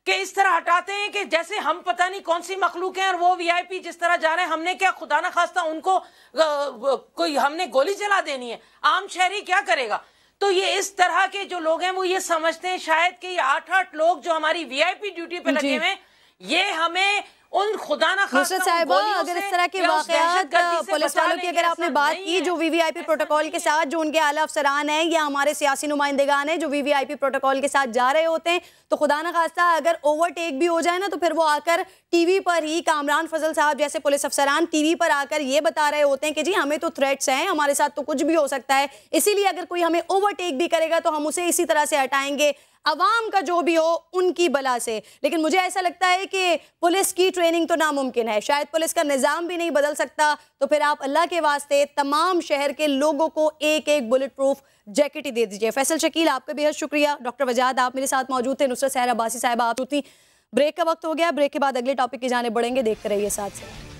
कि इस तरह हटाते हैं कि जैसे हम पता नहीं कौन सी मखलूक हैं, और वो वीआईपी जिस तरह जा रहे हैं, हमने क्या खुदा ना खास्ता उनको कोई हमने गोली चला देनी है? आम शहरी क्या करेगा? तो ये इस तरह के जो लोग हैं वो ये समझते हैं शायद कि ये 8-8 लोग जो हमारी वीआईपी ड्यूटी पे लगे हुए हैं, ये हमें उन खुदा ना नुसरत साहिबा, अगर इस तरह के वाकयात पुलिस वालों की अगर आपने बात की जो वीवीआईपी प्रोटोकॉल के साथ, जो उनके आला अफसरान हैं या हमारे सियासी नुमाइंदगान हैं जो वीवीआईपी प्रोटोकॉल के साथ जा रहे होते हैं, तो खुदा ना खास्ता अगर ओवरटेक भी हो जाए ना, तो फिर वो आकर टीवी पर ही, कामरान फजल साहब जैसे पुलिस अफसरान टीवी पर आकर ये बता रहे होते हैं कि जी हमें तो थ्रेट्स हैं, हमारे साथ तो कुछ भी हो सकता है, इसीलिए अगर कोई हमें ओवरटेक भी करेगा तो हम उसे इसी तरह से हटाएंगे, अवाम का जो भी हो उनकी बला से। लेकिन मुझे ऐसा लगता है कि पुलिस की ट्रेनिंग तो नामुमकिन है, शायद पुलिस का निज़ाम भी नहीं बदल सकता, तो फिर आप अल्लाह के वास्ते तमाम शहर के लोगों को एक एक बुलेट प्रूफ जैकेट ही दे दीजिए। फैसल शकील, आपका बेहद शुक्रिया। डॉक्टर वजाद, आप मेरे साथ मौजूद थे। नुसरत सहर अब्बासी साहिबा आप थी। ब्रेक का वक्त हो गया, ब्रेक के बाद अगले टॉपिक की जाने बढ़ेंगे, देखते रहिए साथ से।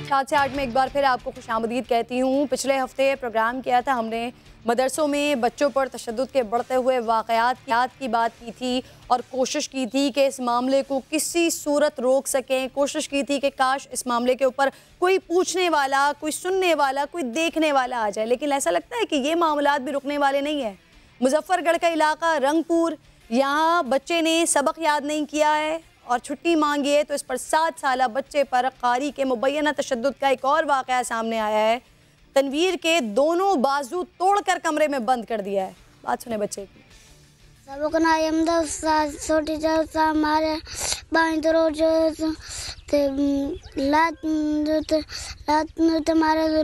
सात से आठ में एक बार फिर आपको खुशामदीद कहती हूँ। पिछले हफ्ते प्रोग्राम किया था हमने, मदरसों में बच्चों पर तशद्दुद के बढ़ते हुए वाक़यात की बात की थी और कोशिश की थी कि इस मामले को किसी सूरत रोक सकें, कोशिश की थी कि काश इस मामले के ऊपर कोई पूछने वाला, कोई सुनने वाला, कोई देखने वाला आ जाए। लेकिन ऐसा लगता है कि ये मामलात भी रुकने वाले नहीं हैं। मुजफ्फरगढ़ का इलाका रंगपुर, यहाँ बच्चे ने सबक याद नहीं किया है और छुट्टी मांगी है, तो इस पर 7 साला बच्चे पर कारी के मुबैना तशद्दुद का एक और वाक़या सामने आया है। तनवीर के दोनों बाजू तोड़कर कमरे में बंद कर दिया है। बात सुने बच्चे की। सबक ना यमदा छोटी सा हमारे बाई तो रोज ते लात मारे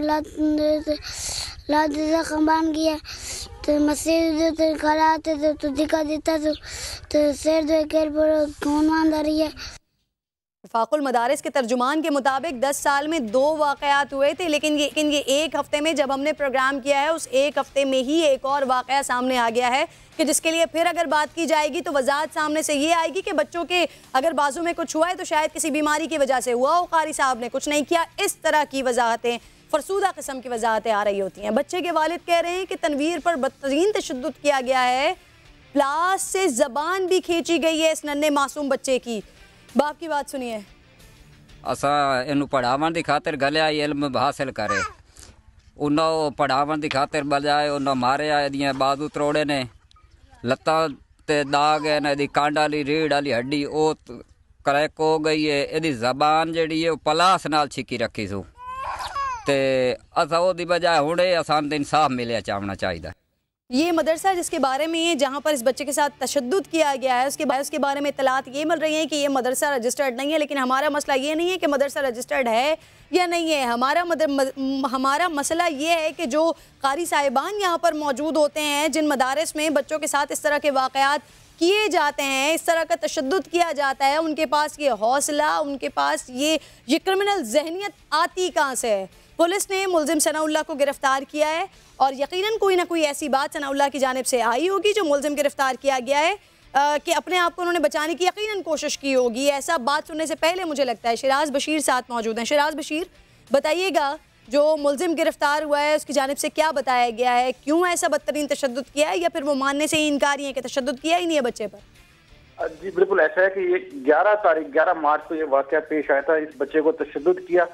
लात जख्म बन गया तो मसीह कराते तो दिखा देता तो शेर दो कर कौन मान रही है। वफाकुल मदारिस के तर्जुमान के मुताबिक 10 साल में 2 वाक़यात हुए थे, लेकिन ये एक हफ्ते में जब हमने प्रोग्राम किया है उस एक हफ्ते में ही एक और वाक़या सामने आ गया है कि जिसके लिए फिर अगर बात की जाएगी तो वजाहत सामने से ये आएगी कि बच्चों के अगर बाजू में कुछ हुआ है तो शायद किसी बीमारी की वजह से हुआ हो, कारी साहब ने कुछ नहीं किया। इस तरह की वजाहतें, फरसूदा किस्म की वजाहतें आ रही होती हैं। बच्चे के वालिद कह रहे हैं कि तनवीर पर बदतरीन तशद्दुद किया गया है, प्लास से ज़बान भी खींची गई है इस नन्हे मासूम बच्चे की। बाप की बात सुनिए। असा इनू पढ़ावन की खातिर गलिया इल्म हासिल करे, उन्होंने पढ़ावन की खातिर बजाए उन्होंने मारे आए बाजू त्रोड़े ने, लत्तां ते दाग है, इहदी कांड वाली रीढ़ वाली हड्डी वो क्रैक हो गई है, इहदी जबान जिहड़ी है पलास नाल छिकी रखी सू ते असा ओदी बजाय हुणे असान ते इंसाफ मिले चाहना चाहिए। ये मदरसा जिसके बारे में जहाँ पर इस बच्चे के साथ तशद्दुद किया गया है उसके बारे में इत्तलात ये मिल रही है कि ये मदरसा रजिस्टर्ड नहीं है। लेकिन हमारा मसला ये नहीं है कि मदरसा रजिस्टर्ड है या नहीं है। हमारा मसला ये है कि जो कारी साहिबान यहाँ पर मौजूद होते हैं, जिन मदारिस में बच्चों के साथ इस तरह के वाक़यात किए जाते हैं, इस तरह का तशद्दुद किया जाता है, उनके पास ये हौसला, उनके पास ये क्रिमिनल जहनियत आती कहाँ से है। पुलिस ने मुल्जिम सनाउल्लाह को गिरफ्तार किया है और यकीनन कोई ना कोई ऐसी बात सनाउल्लाह की जानिब से आई होगी जो मुल्जिम गिरफ्तार किया गया है कि अपने आप को उन्होंने बचाने की यकीनन कोशिश की होगी। ऐसा बात सुनने से पहले मुझे लगता है शिराज बशीर साथ मौजूद हैं। शिराज बशीर, बताइएगा जो मुल्जिम गिरफ्तार हुआ है उसकी जानिब से क्या बताया गया है, क्यों ऐसा बदतरीन तशद्दुद किया है, या फिर वो मानने से ही इनकारी है कि तशद्दुद किया ही नहीं है बच्चे पर? जी बिल्कुल ऐसा है कि ये 11 मार्च को ये वाक़या पेश आया था, इस बच्चे को तशद्दुद किया।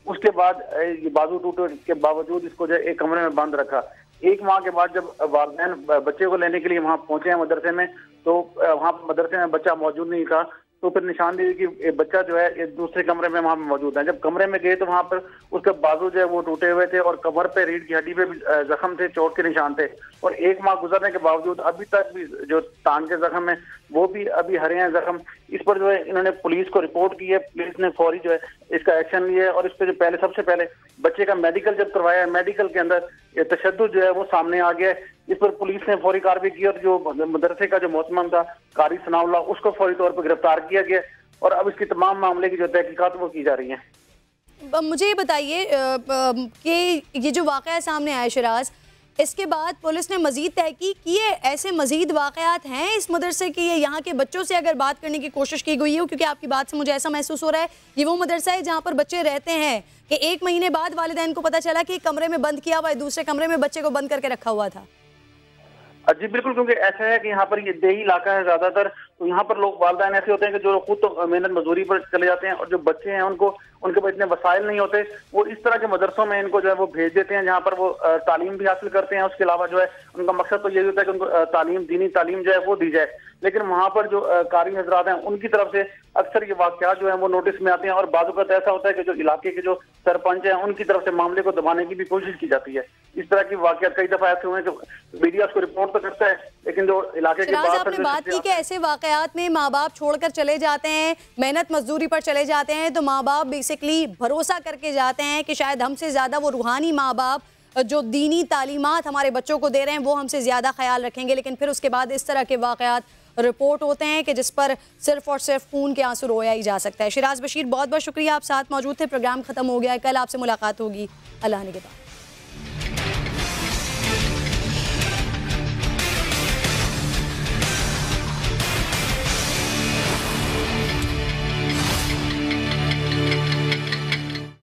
उसके बाद ये बाजू टूटे के बावजूद इसको जो एक कमरे में बंद रखा। 1 माह के बाद जब वालिदैन बच्चे को लेने के लिए वहाँ पहुंचे हैं मदरसे में, तो वहाँ मदरसे में बच्चा मौजूद नहीं था, तो फिर निशानदेही की बच्चा जो है दूसरे कमरे में वहाँ मौजूद है। जब कमरे में गए तो वहाँ पर उसके बाजू जो है वो टूटे हुए थे और कमर पे रीढ़ की हड्डी पे भी जख्म थे, चोट के निशान थे। और 1 माह गुजरने के बावजूद अभी तक भी जो टांग के जख्म है वो भी अभी हरे हैं जख्म। इस पर जो है इन्होंने पुलिस को रिपोर्ट की है, पुलिस ने फौरी जो है इसका एक्शन लिया है और इस पर जो सबसे पहले बच्चे का मेडिकल जब करवाया है, मेडिकल के अंदर ये तशद्दुद जो है वो सामने आ गया है। इस पर पुलिस ने फौरी कार्रवाई की और जो मदरसे का जो मोहतमम था कारी सनाउल्लाह उसको फौरी तौर पर गिरफ्तार किया गया और अब इसकी तमाम मामले की जो तहकीकात वो की जा रही हैं। मुझे ये बताइए कि ये जो वाक़या सामने आया शिराज, इसके बाद पुलिस ने मजीद तहकीक की है? ऐसे मजीद वाक़यात हैं इस मदरसे के, यहाँ के बच्चों से अगर बात करने की कोशिश की गई हो? क्योंकि आपकी बात से मुझे ऐसा महसूस हो रहा है ये वो मदरसा है जहाँ पर बच्चे रहते हैं कि 1 महीने बाद वालिदैन को पता चला कि कमरे में बंद किया हुआ है, दूसरे कमरे में बच्चे को बंद करके रखा हुआ था। जी बिल्कुल, क्योंकि ऐसा है कि यहाँ पर ये देही इलाका है ज्यादातर, तो यहाँ पर लोग वालिदैन ऐसे होते हैं कि जो खुद तो मेहनत मजदूरी पर चले जाते हैं और जो बच्चे हैं उनके पास इतने वसाइल नहीं होते, वो इस तरह के मदरसों में इनको जो है वो भेज देते हैं जहाँ पर वो तालीम भी हासिल करते हैं। उसके अलावा जो है उनका मकसद तो यही होता है कि उनको तालीम, दीनी तालीम जो है वो दी जाए। लेकिन वहाँ पर जो कारी हजरात हैं उनकी तरफ से अक्सर ये वाकयात जो है वो नोटिस में आते हैं और बाज़ वक़्त ऐसा होता है कि जो इलाके के जो सरपंच हैं उनकी तरफ से मामले को दबाने की भी कोशिश की जाती है। इस तरह की वाकयात कई दफा ऐसे हुए हैं कि मीडिया उसको रिपोर्ट तो करता है, लेकिन जो इलाके के आपने बात की कि ऐसे वाकयात में माँ बाप छोड़कर चले जाते हैं, मेहनत मजदूरी पर चले जाते हैं, तो माँ बाप बेसिकली भरोसा करके जाते हैं कि शायद हमसे ज़्यादा वो रूहानी माँ बाप जो दीनी तालीमात हमारे बच्चों को दे रहे हैं वो हमसे ज़्यादा ख्याल रखेंगे। लेकिन फिर उसके बाद इस तरह के वाकयात रिपोर्ट होते हैं कि जिस पर सिर्फ और सिर्फ खून के आंसू रोया ही जा सकता है। शिराज बशीर, बहुत बहुत शुक्रिया, आप साथ मौजूद थे। प्रोग्राम खत्म हो गया है, कल आपसे मुलाकात होगी। अल्लाह ने के बाद।